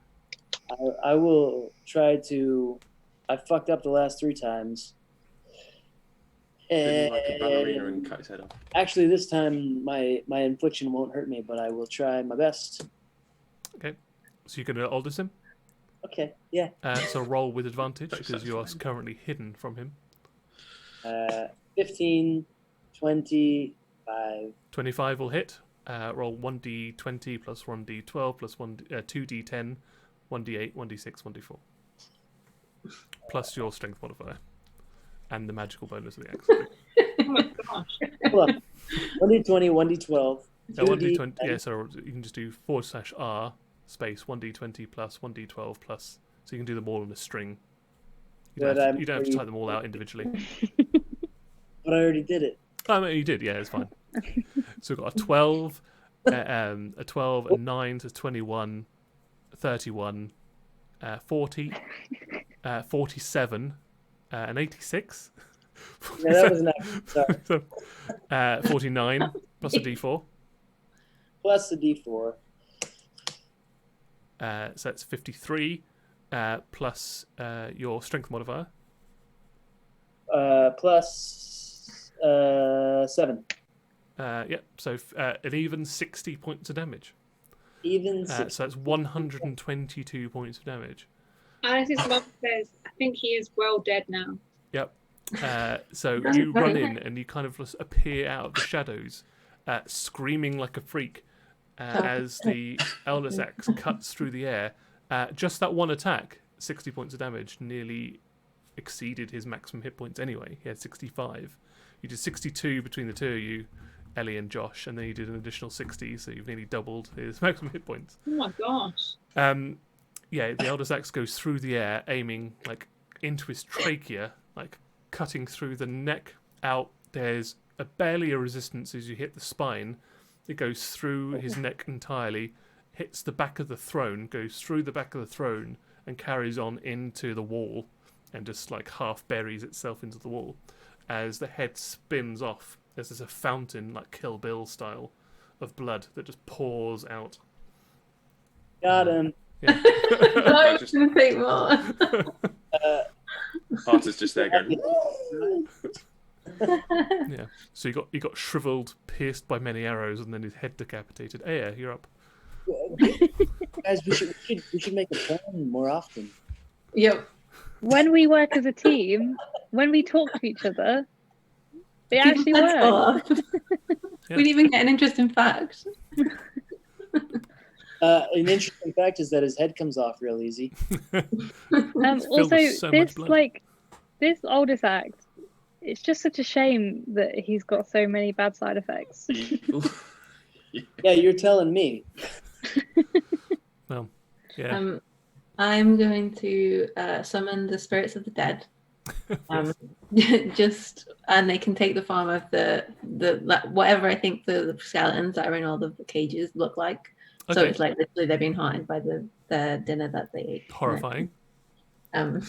I will try to. I fucked up the last 3 times. Hit him like a ballerina And and cut his head off. actually, this time my infliction won't hurt me, but I will try my best. Okay, so you're going to Aldous him. Okay, yeah. So roll with advantage Very because you are satisfying. currently hidden from him. 15, 25. 25 will hit. Roll 1d20 plus 1d12 plus 2d10, 1d8, 1d6, 1d4. Plus your strength modifier. And the magical bonus of the axe. Oh my gosh. Hold on. 1d20, 1d12. 1d20, 2d10. yeah, so you can just do /r space 1d20 plus 1d12 plus. So you can do them all in a string. You don't, But have, I'm you don't have to pretty- type them all out individually. But I already did it. Oh, no, you did, yeah, it's fine. So we've got a 12, A 12, a 9, so 21, 31, 40, 47, an 86. Yeah, that was nice. Sorry. So, 49 plus a d4. Plus the D4. So that's 53 plus your strength modifier. Plus 7. Yep, so an even 60 points of damage. Even So 6. that's 122 points of damage. Alice's mum says, I think he is well dead now. Yep. So you run in and you kind of just appear out of the shadows, screaming like a freak as the Elder's Axe cuts through the air. Just that one attack, 60 points of damage, nearly exceeded his maximum hit points anyway. He had 65. You did 62 between the two of you, Ellie and Josh, and then you did an additional 60, so you've nearly doubled his maximum hit points. Oh my gosh. Yeah, the Elder's Axe goes through the air, aiming like into his trachea, like cutting through the neck out. There's barely a resistance as you hit the spine. It goes through his neck entirely, hits the back of the throne, goes through the back of the throne, and carries on into the wall, and just like half buries itself into the wall. As the head spins off, there's a fountain, like Kill Bill style, of blood that just pours out. Got him. Yeah. I was going to think more. Arthur's just there going. Yeah. So he got shriveled, pierced by many arrows, and then his head decapitated. Aya, you're up. Guys, we should make a plan more often. Yep. When we work as a team, when we talk to each other, they actually That's work. all. Yeah. We'd even get an interesting fact. An interesting fact is that his head comes off real easy. It's filled Also, with so much blood. this oldest act, it's just such a shame that he's got so many bad side effects. Yeah, you're telling me. Well, yeah. I'm going to summon the spirits of the dead. Just and they can take the form of the whatever I think the skeletons that are in all the cages look like. So Okay. it's like literally they've been haunted by the dinner that they ate. Horrifying. And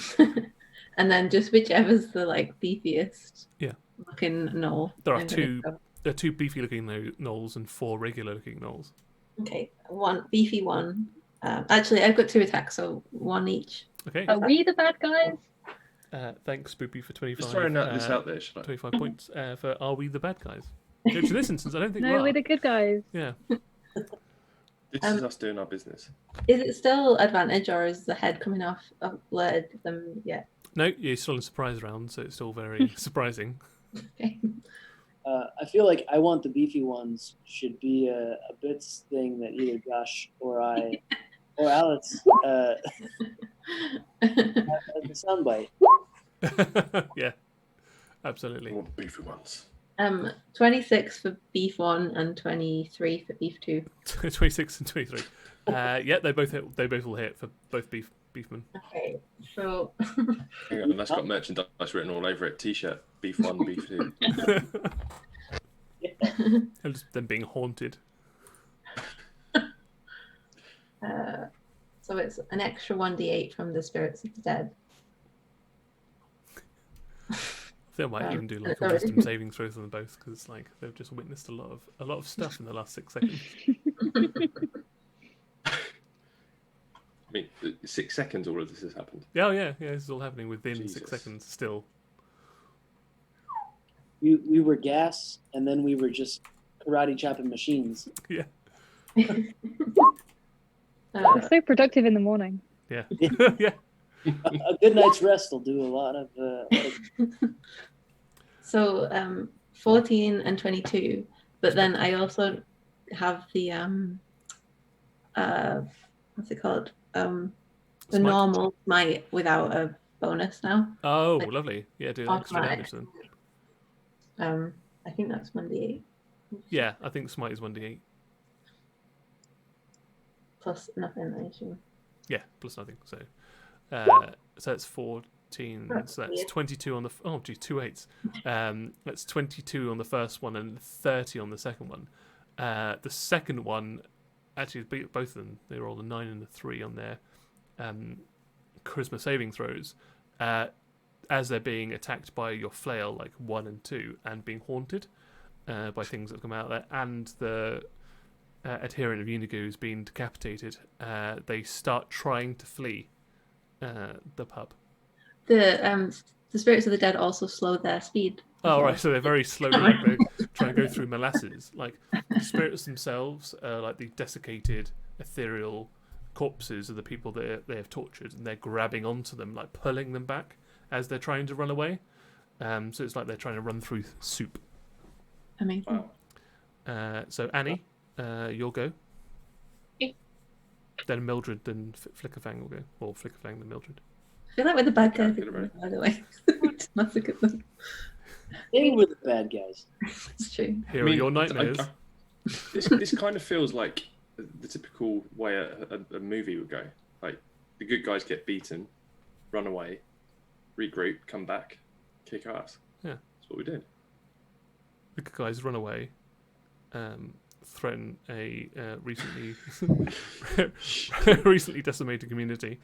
then just whichever's the like beefiest looking gnoll. There are I'm two. gonna go. There are 2 beefy looking gnolls and 4 regular looking gnolls. Okay, one beefy one. Actually, I've got 2 attacks, so 1 each. Okay. Are we the bad guys? Thanks, Spoopy, for 25. Just throwing this out there, should I? 25 points for Are We the Bad Guys? Which in this instance, I don't think we No, are. we're the good guys. Yeah. This is us doing our business. Is it still advantage, or is the head coming off alerted them yet? No, you're still in surprise round, so it's still very surprising. Okay. I feel like I want the beefy ones should be a bits thing that either Josh or I or Alex as a soundbite. Yeah, absolutely. I want beefy ones. 26 for beef 1 and 23 for beef 2. 26 and 23. Yeah, they both will hit for both beefmen. Okay, so Hang on, that's got merchandise written all over it. T-shirt, beef 1, beef 2. And just them being haunted. so it's an extra 1d8 from the spirits of the dead. They might even do like a sorry. wisdom saving throw for them both, because like they've just witnessed a lot of stuff in the last 6 seconds. I mean, 6 seconds all of this has happened. Oh yeah, this is all happening within Jesus. 6 seconds still. We were gas, and then we were just karate chopping machines. Yeah. We're so productive in the morning. Yeah. Yeah. Yeah. A good night's rest will do a lot of. So 14 and 22, but then I also have the what's it called? The Smite. normal smite without a bonus now. Oh, Like, lovely. Yeah, do extra automatic. damage then. I think that's 1d8 Yeah, I think smite is 1d8. plus nothing, I assume. Yeah, plus nothing. So it's 14. That's So that's weird. 22 on the. Oh, gee, 2 8s. That's 22 on the first one and 30 on the second one. The second one, actually, both of them, they rolled a 9 and a 3 on their charisma saving throws. As they're being attacked by your flail, like 1 and 2, and being haunted by things that come out there, and the adherent of Yeenoghu has been decapitated, they start trying to flee the pub. The spirits of the dead also slow their speed. Oh, right, so they're very slowly like, they're trying to go through molasses. Like, the spirits themselves are like the desiccated, ethereal corpses of the people that they have tortured, and they're grabbing onto them, like pulling them back as they're trying to run away. So it's like they're trying to run through soup. Amazing. Wow. So Annie, you'll go. Yeah. Then Mildred, then Flickerfang will go. Or Flickerfang, then Mildred. I feel like we're the bad guys, Okay, by the way. Just massacre them. They were the bad guys. It's true. Here are your nightmares. This kind of feels like the typical way a movie would go. Like, the good guys get beaten, run away, regroup, come back, kick ass. Yeah. That's what we did. The good guys run away, threaten a recently decimated community,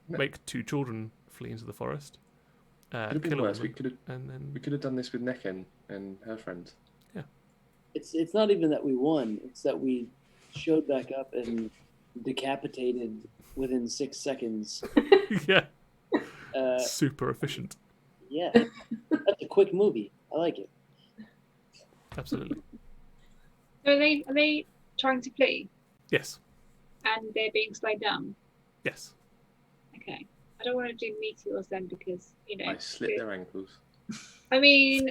make 2 children flee into the forest, Could have been kill a worse. woman, and then We could have done this with Necken and her friends. It's not even that we won. It's that we showed back up and decapitated within 6 seconds. yeah, Uh, super efficient. yeah, that's a quick movie. I like it. Absolutely. So are they trying to flee Yes. and they're being slowed down? Yes. Okay. I don't want to do meteors then because, I slit their ankles. I mean,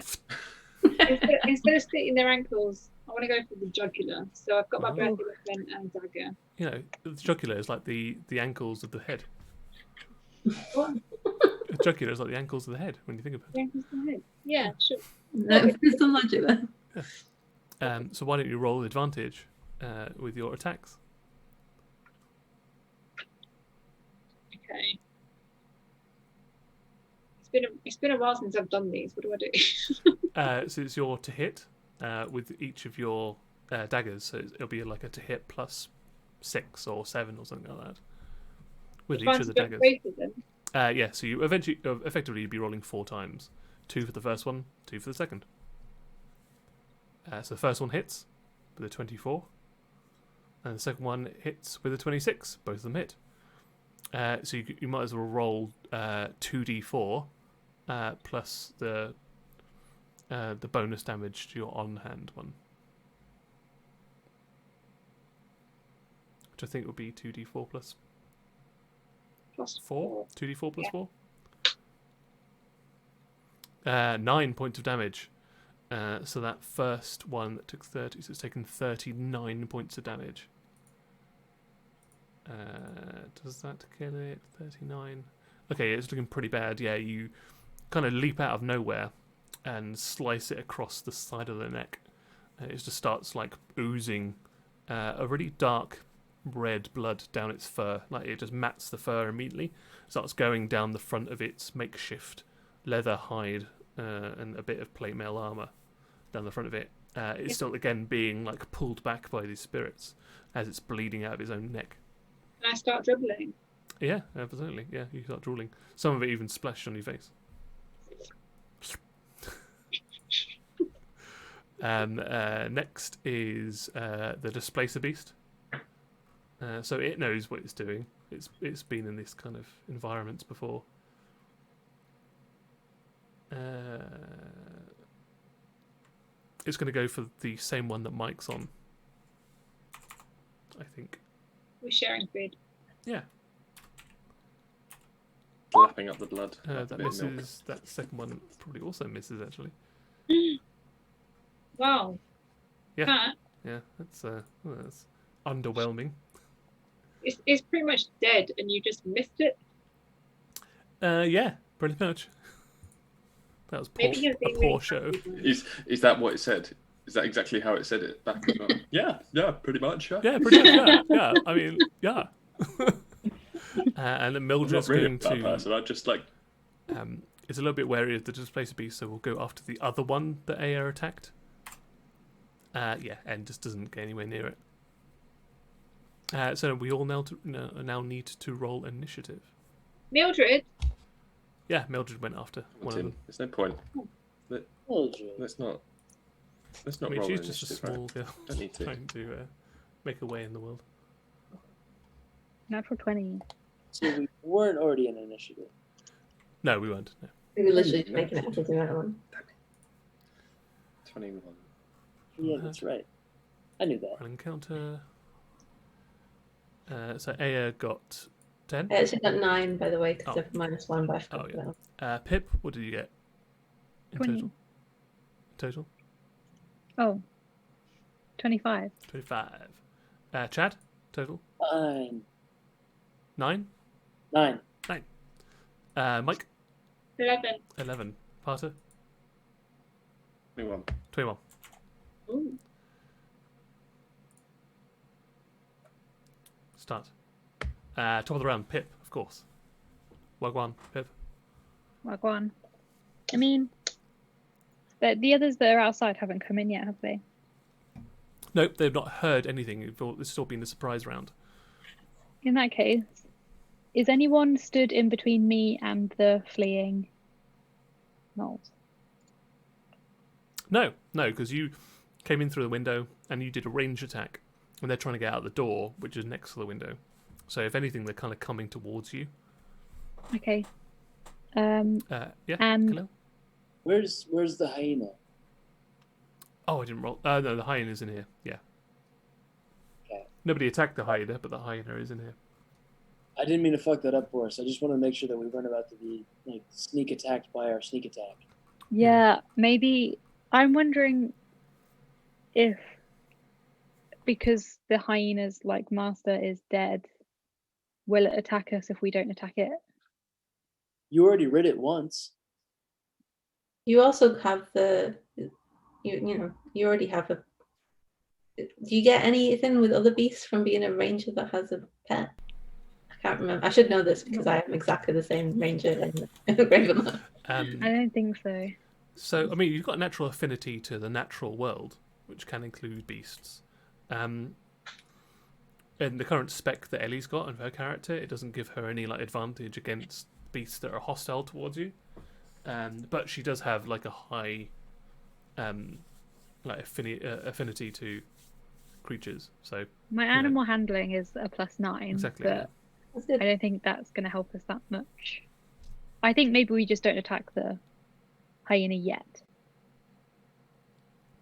instead of slitting their ankles, I want to go for the jugular. So I've got my birthday weapon and dagger. You know, the jugular is like the ankles of the head. What? The jugular is like the ankles of the head when you think about The ankles to the head. Yeah, sure. There's some logic there. it. So why don't you roll advantage with your attacks? Okay. It's been a while since I've done these. What do I do? So it's your to hit with each of your daggers. So it'll be like a to hit plus 6 or 7 or something like that. With each of the daggers. Both of them. Yeah, so you effectively you'd be rolling 4 times. 2 for the first one, 2 for the second. So the first one hits with a 24. And the second one hits with a 26. Both of them hit. So you might as well roll 2d4 plus the bonus damage to your on-hand one. Which I think would be 2d4 plus Plus 4? 2d4 plus Yeah. 4? 9 points of damage. So that first one that took 30, so it's taken 39 points of damage. Does that kill it? 39. Okay, it's looking pretty bad. Yeah, you kind of leap out of nowhere and slice it across the side of the neck. And it just starts like oozing a really dark red blood down its fur. Like it just mats the fur immediately. Starts going down the front of its makeshift leather hide and a bit of plate mail armor down the front of it. It's still again being like pulled back by these spirits as it's bleeding out of its own neck. And I start dribbling. Yeah, absolutely. Yeah, you start drooling. Some of it even splashed on your face. Next is the Displacer Beast. So it knows what it's doing. It's been in this kind of environments before. It's going to go for the same one that Mike's on, I think. We're sharing food. Yeah. Lapping up the blood. That misses. That second one probably also misses, actually. Wow. Yeah. Cat, Yeah, that's underwhelming. it's pretty much dead and you just missed it. Yeah, pretty much. That was Maybe you're a being poor really show. Is that what it said? Is that exactly how it said it back as well? Yeah, pretty much. Yeah, pretty much. Yeah. I mean, yeah. And then I'm Mildred's not really going that to. person. I just like. Is a little bit wary of the Displacer Beast, so we'll go after the other one that Aya attacked. Yeah, and just doesn't get anywhere near it. So we all now need to roll initiative. Mildred. Yeah, Mildred went after one of them. There's no point. Mildred. Let's not I mean, roll she's just a initiative, right? small girl Don't need to. trying to make her way in the world. Natural 20. So we weren't already in initiative. No, we weren't. No. We were literally making it happen to that one. 21. Yeah, that's right. I knew that. An encounter. So Aya got 10. I actually got 9, by the way, because Oh. of -1, but I Oh, forgot yeah. that one. Pip, what did you get? In 20. Total? Oh. 25. 25. Chad, total? 9. 9? 9. Mike? 11. 11. Parter? 21. 21. Ooh. Start. Top of the round, Pip, of course. Wagwan, Pip. Wagwan. I mean, the others that are outside haven't come in yet, have they? Nope, they've not heard anything. It's still been a surprise round. In that case, is anyone stood in between me and the fleeing gnolls? No, because you came in through the window and you did a range attack, and they're trying to get out the door, which is next to the window. So if anything, they're kind of coming towards you. Okay. Yeah. And- Khalil? Where's the hyena? Oh, I didn't roll. No, the hyena's in here. Yeah. Okay. Nobody attacked the hyena, but the hyena is in here. I didn't mean to fuck that up for us. I just want to make sure that we weren't about to be like sneak attacked by our sneak attack. Yeah, maybe. I'm wondering if, because the hyena's like master is dead, will it attack us if we don't attack it? You already rid it once. You also have you already have a. Do you get anything with other beasts from being a ranger that has a pet? I can't remember. I should know this because I am exactly the same ranger in Ravenloft. I don't think so. So, I mean, you've got a natural affinity to the natural world, which can include beasts. And the current spec that Ellie's got of her character, it doesn't give her any like advantage against beasts that are hostile towards you. But she does have like a high like affinity to creatures. So My animal handling is a +9, exactly. but That's good. I don't think that's going to help us that much. I think maybe we just don't attack the hyena yet.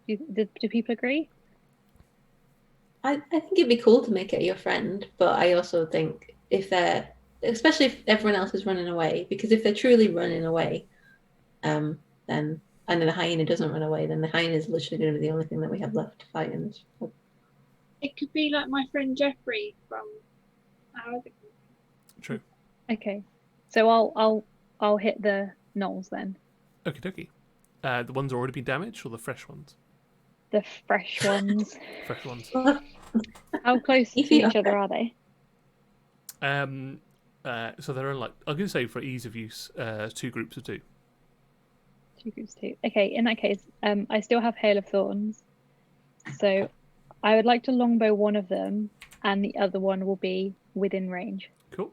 Do people agree? I think it'd be cool to make it your friend, but I also think especially if everyone else is running away, because if they're truly running away, then and the hyena doesn't run away, then the hyena is literally going to be the only thing that we have left to fight in this. It could be like my friend Jeffrey from our True. Okay, so I'll hit the gnolls then. Okie dokie. The ones already been damaged, or the fresh ones? The fresh ones. Fresh ones. How close to If you- each other are they? So they're like, I'm going to say for ease of use, 2 groups of 2. 2 groups, 2. Okay, in that case, I still have Hail of Thorns, so I would like to longbow one of them, and the other one will be within range Cool.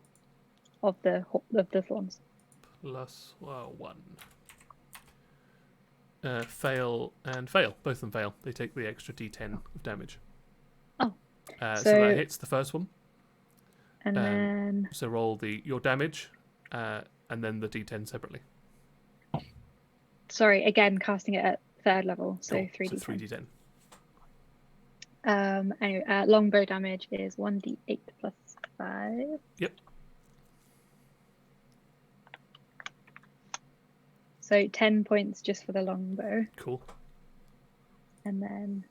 of the thorns. Plus 1. Fail and fail. Both of them fail. They take the extra d10 of damage. Oh. So So- that hits the first one. And then So roll your damage, and then the d10 separately. sorry, again casting it at 3rd level, so Cool. 3d10. So 3d10. Anyway, longbow damage is 1d8 plus 5. Yep. So 10 points just for the longbow, Cool. and then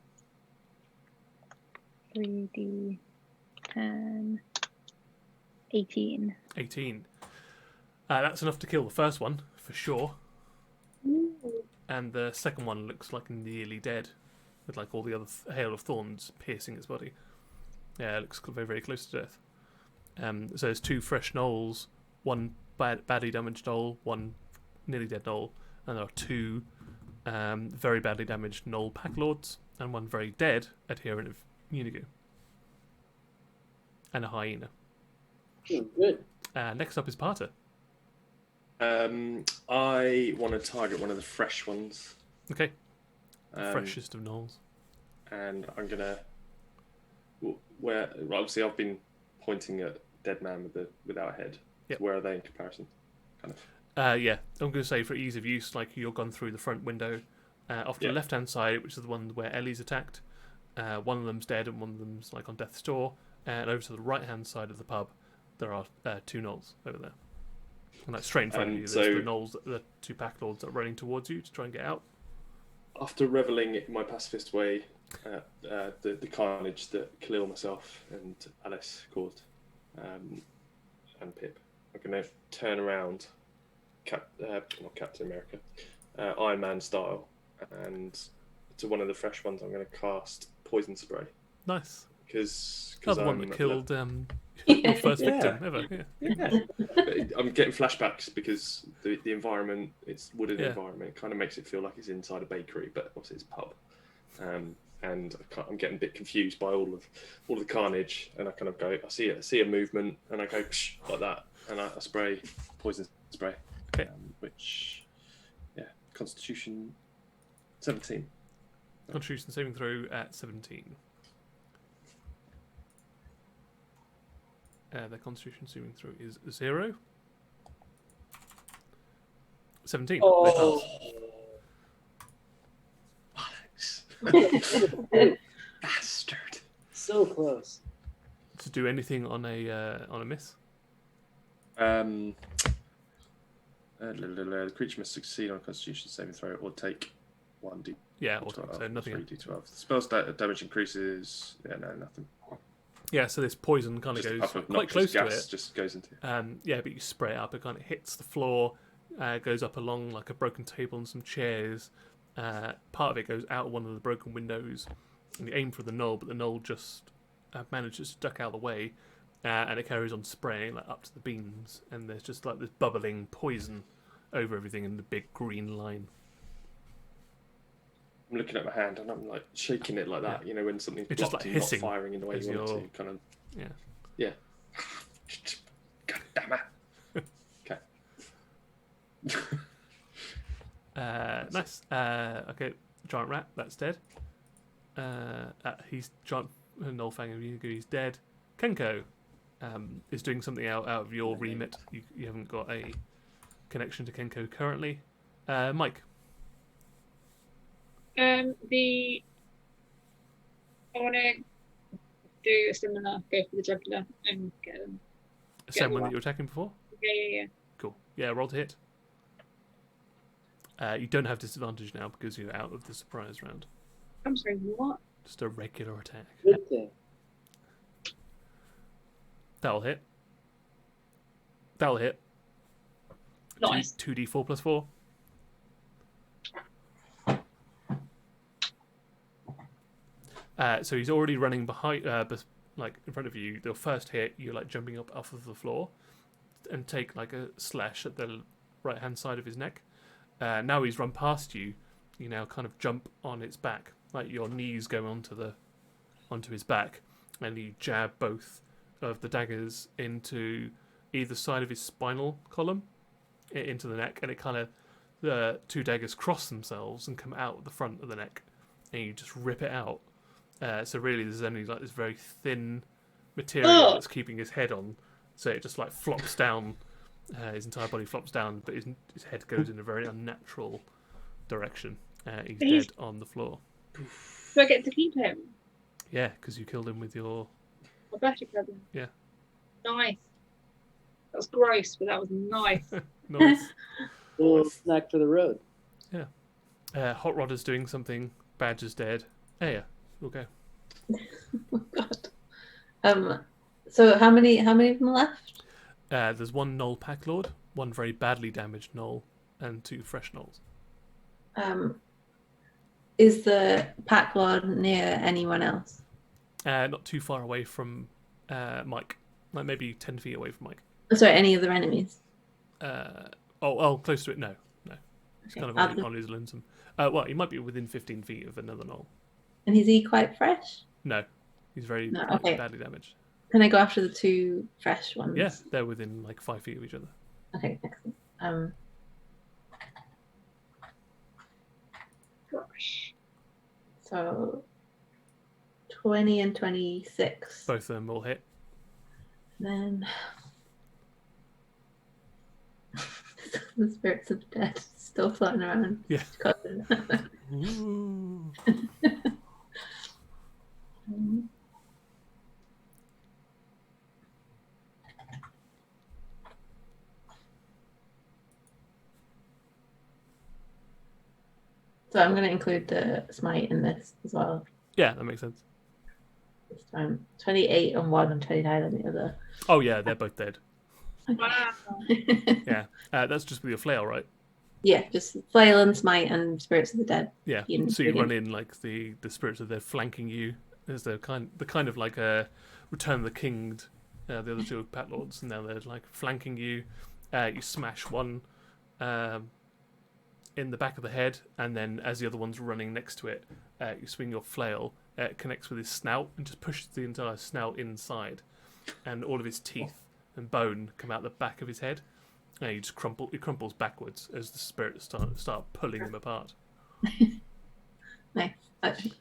3d10, 18. 18. That's enough to kill the first one, for sure. And the second one looks like nearly dead, with like all the other hail of thorns piercing its body. Yeah, it looks very, very close to death. So there's 2 fresh gnolls, 1 badly damaged gnoll, 1 nearly dead gnoll, and there are 2 very badly damaged gnoll pack lords, and one very dead adherent of Yeenoghu, and a hyena. Good. Next up is Parter. I want to target one of the fresh ones. Okay. Um, Freshest of gnolls. And I'm gonna. Well, obviously, I've been pointing at dead man without a head. Yep. Where are they in comparison? Kind of. Yeah, I'm going to say for ease of use, like you're gone through the front window, off the left-hand side, which is the one where Ellie's attacked. One of them's dead, and one of them's like on death's door. And over to the right-hand side of the pub, there are 2 gnolls over there. And like straight in front of you, there's the gnolls, the 2 pack lords that are running towards you to try and get out. After reveling in my pacifist way, the carnage that Khalil, myself, and Alice caused, and Pip, I'm going to turn around, not Captain America, Iron Man style, and to one of the fresh ones, I'm going to cast poison spray. Nice. Because Another one that killed your first victim ever. Yeah. I'm getting flashbacks because the environment, it's wooded environment, kind of makes it feel like it's inside a bakery, but obviously it's a pub. And I'm getting a bit confused by all of the carnage, and I kind of go, I see a movement, and I go like that, and I spray poison spray. Okay. Which, Constitution 17. Constitution saving throw at 17. The Constitution saving throw is 0. 17. Oh. Bastard. So close. To do anything on a miss? The creature must succeed on a Constitution saving throw or take 1d. Yeah, or so nothing. 3d12. The spell's damage increases. Yeah, no, nothing. Yeah, so this poison kind of Just goes up quite close to gas it. just goes into. Yeah, but you spray it up. It kind of hits the floor, goes up along like a broken table and some chairs. Part of it goes out one of the broken windows, and you aim for the gnoll, but the gnoll just manages to duck out of the way, and it carries on spraying like up to the beams, and there's just like this bubbling poison over everything in the big green line. I'm looking at my hand and I'm like shaking it like that, you know, when something's It's just blocked like and hissing not firing in the way as you want it you're- to. Kind of. Yeah. God damn it. Okay. Nice. Okay, giant rat, that's dead. He's giant Nullfang of Yeenoghu, he's dead. Kenko is doing something out of your remit. You haven't got a connection to Kenko currently. Mike. I want to do a similar, go for the jugular and get them. Same one that you were attacking before? Yeah. Cool. Yeah, roll to hit. You don't have disadvantage now because you're out of the surprise round. I'm sorry, what? Just a regular attack. Good thing. That'll hit. That'll hit. Nice. 2d4 plus 4. So he's already running behind, like in front of you. The first hit, you're like jumping up off of the floor and take like a slash at the right hand side of his neck. Now he's run past you. You now kind of jump on its back, like your knees go onto his back, and you jab both of the daggers into either side of his spinal column, into the neck, and it kind of the 2 daggers cross themselves and come out the front of the neck, and you just rip it out. So really, there's only like this very thin material that's keeping his head on, so it just like flops down. His entire body flops down, but his head goes in a very unnatural direction. He's dead on the floor. Do I get to keep him? Yeah, because you killed him with your... I better kill him. Yeah. Nice. That was gross, but that was nice. Nice. Little snack for the road. Yeah. Hot Rodder's doing something. Badger's dead. Yeah, we'll go. Oh God. So how many of them are left? There's 1 gnoll pack lord, 1 very badly damaged gnoll, and 2 fresh gnolls. Is the pack lord near anyone else? Not too far away from Mike, like maybe 10 feet away from Mike. Sorry, any other enemies? Close to it? No. He's kind of Okay. on his lonesome. Well, he might be within 15 feet of another gnoll. And is he quite fresh? No, he's very No, like, okay. badly damaged. Can I go after the two fresh ones? Yeah, they're within like 5 feet of each other. Okay, excellent. Gosh. So 20 and 26. Both of them will hit. Then the spirits of the dead still floating around. Yeah. Um, Ooh. So I'm going to include the smite in this as well. Yeah, that makes sense. This time 28 on one and 29 on the other. Oh yeah, they're both dead. Wow. Yeah, that's just with your flail, right? Yeah, just flail and smite and spirits of the dead. Yeah. You So you include run in like the spirits of they're flanking you. There's the kind of like a Return of the King, the other two Pat Lords, and now they're like flanking you. You smash one in the back of the head, and then as the other one's running next to it, you swing your flail. It connects with his snout and just pushes the entire snout inside, and all of his teeth and bone come out the back of his head. And he crumples backwards as the spirits start pulling him apart. Nice. Okay.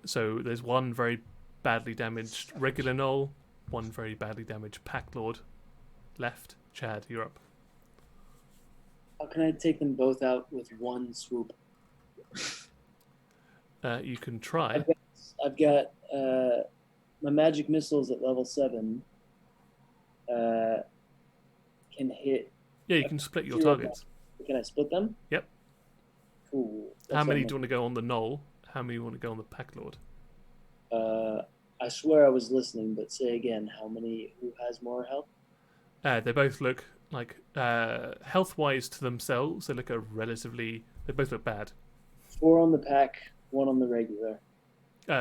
So there's one very badly damaged regular gnoll, one very badly damaged pack lord left. Chad, you're up. How can I take them both out with one swoop? You can try. I've got my magic missiles at level 7. Can hit. Yeah, you can split your targets. Can I split them? Yep. Cool. How many do you want to go on the gnoll? How many do you want to go on the pack lord? I swear I was listening, but say again. How many? Who has more health? They both look like health-wise to themselves. They both look bad. 4 on the pack, 1 on the regular.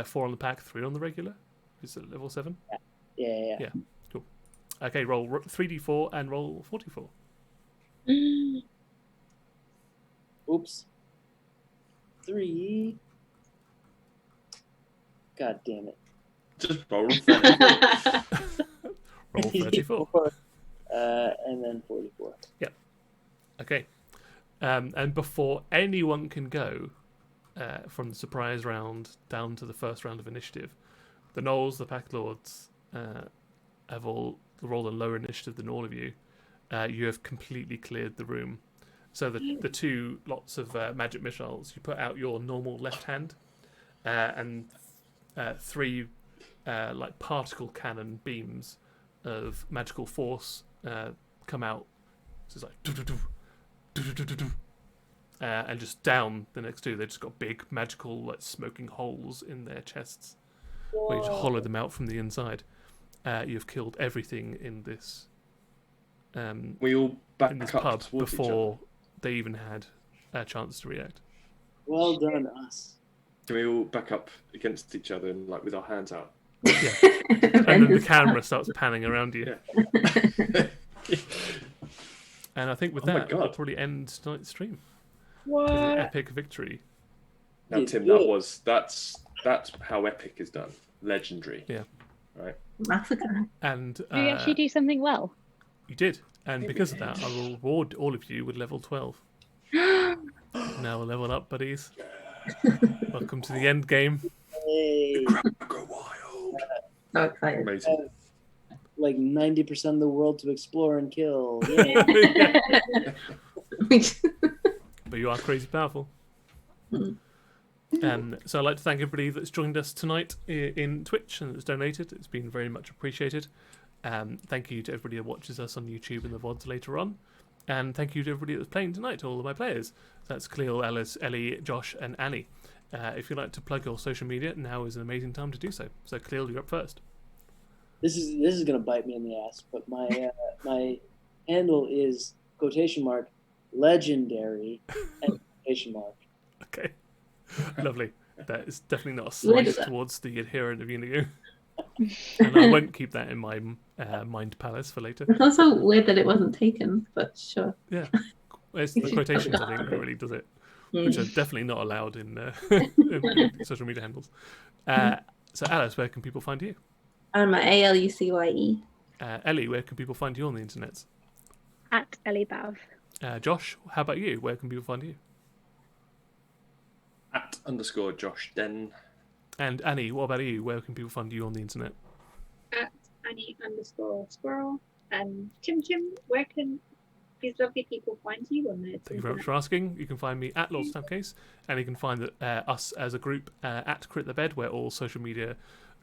4 on the pack, 3 on the regular. Is it level 7? Yeah. Yeah. Cool. Okay, roll 3d4 and roll 44. Oops. 3. God damn it. Just roll. Roll 34. And then 44. Okay. And before anyone can go from the surprise round down to the first round of initiative, the gnolls, the pack lords, have all rolled a lower initiative than all of you. You have completely cleared the room. So the two lots of magic missiles, you put out your normal left hand, and 3 like particle cannon beams of magical force come out. So it's like doo-doo-doo, doo-doo-doo-doo-doo. And just down the next 2, they've just got big magical like smoking holes in their chests, where you just hollow them out from the inside. You've killed everything in this We all back in this up pub towards each before they even had a chance to react. Well done, us. Can we all back up against each other and like with our hands out? Yeah. And then the camera starts panning around you. Yeah. And I think with Oh my that, God. we'll probably end tonight's stream with What? an epic victory. Now, Yeah, Tim, yeah. that's how epic is done. Legendary. Yeah. Right. Massacre. And Did you actually do something well? you did. And because of that, I will reward all of you with level 12. Now level up, buddies. Welcome to the end game. Hey, Go wild. So excited. Amazing. like 90% of the world to explore and kill. Yeah. But you are crazy powerful. So I'd like to thank everybody that's joined us tonight in Twitch and that's donated. It's been very much appreciated. Thank you to everybody that watches us on YouTube and the VODs later on. And thank you to everybody that's playing tonight, to all of my players. That's Cleo, Alice, Ellie, Josh, and Annie. If you'd like to plug your social media, now is an amazing time to do so. So Cleo, you're up first. This is gonna bite me in the ass, but my my handle is quotation mark legendary and quotation mark. Okay. Lovely. That is definitely not a slight Where did that- towards the adherent of Yeenoghu. And I won't keep that in my mind palace for later. It's also weird that it wasn't taken, but sure. Yeah. It's the quotations, I think, that really does it, which are definitely not allowed in, in social media handles. So, Alice, where can people find you? And my ALUCYE. Ellie, where can people find you on the internet? At Ellie Bav. Josh, how about you? Where can people find you? @_Josh Den. And Annie, what about you? Where can people find you on the internet? At Annie_Squirrel. Tim, where can these lovely people find you on there? Thank you very much for asking. You can find me at Lord Snapcase, and you can find us as a group at Crit the Bed, where all social media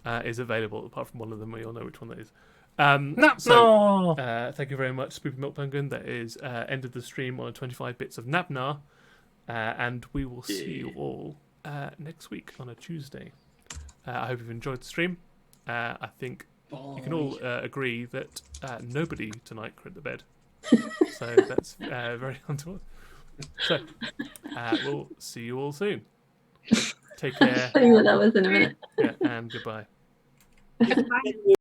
is available, apart from one of them. We all know which one that is. Thank you very much, Spoopy Milk Penguin. That is ended the stream on 25 bits of Nabnar, and we will see you all next week on a Tuesday. I hope you've enjoyed the stream. I think you can all agree that nobody tonight crit the bed. So that's very untoward. So we'll see you all soon. Take care. Tell you what that was in a minute. Yeah, and goodbye. Goodbye.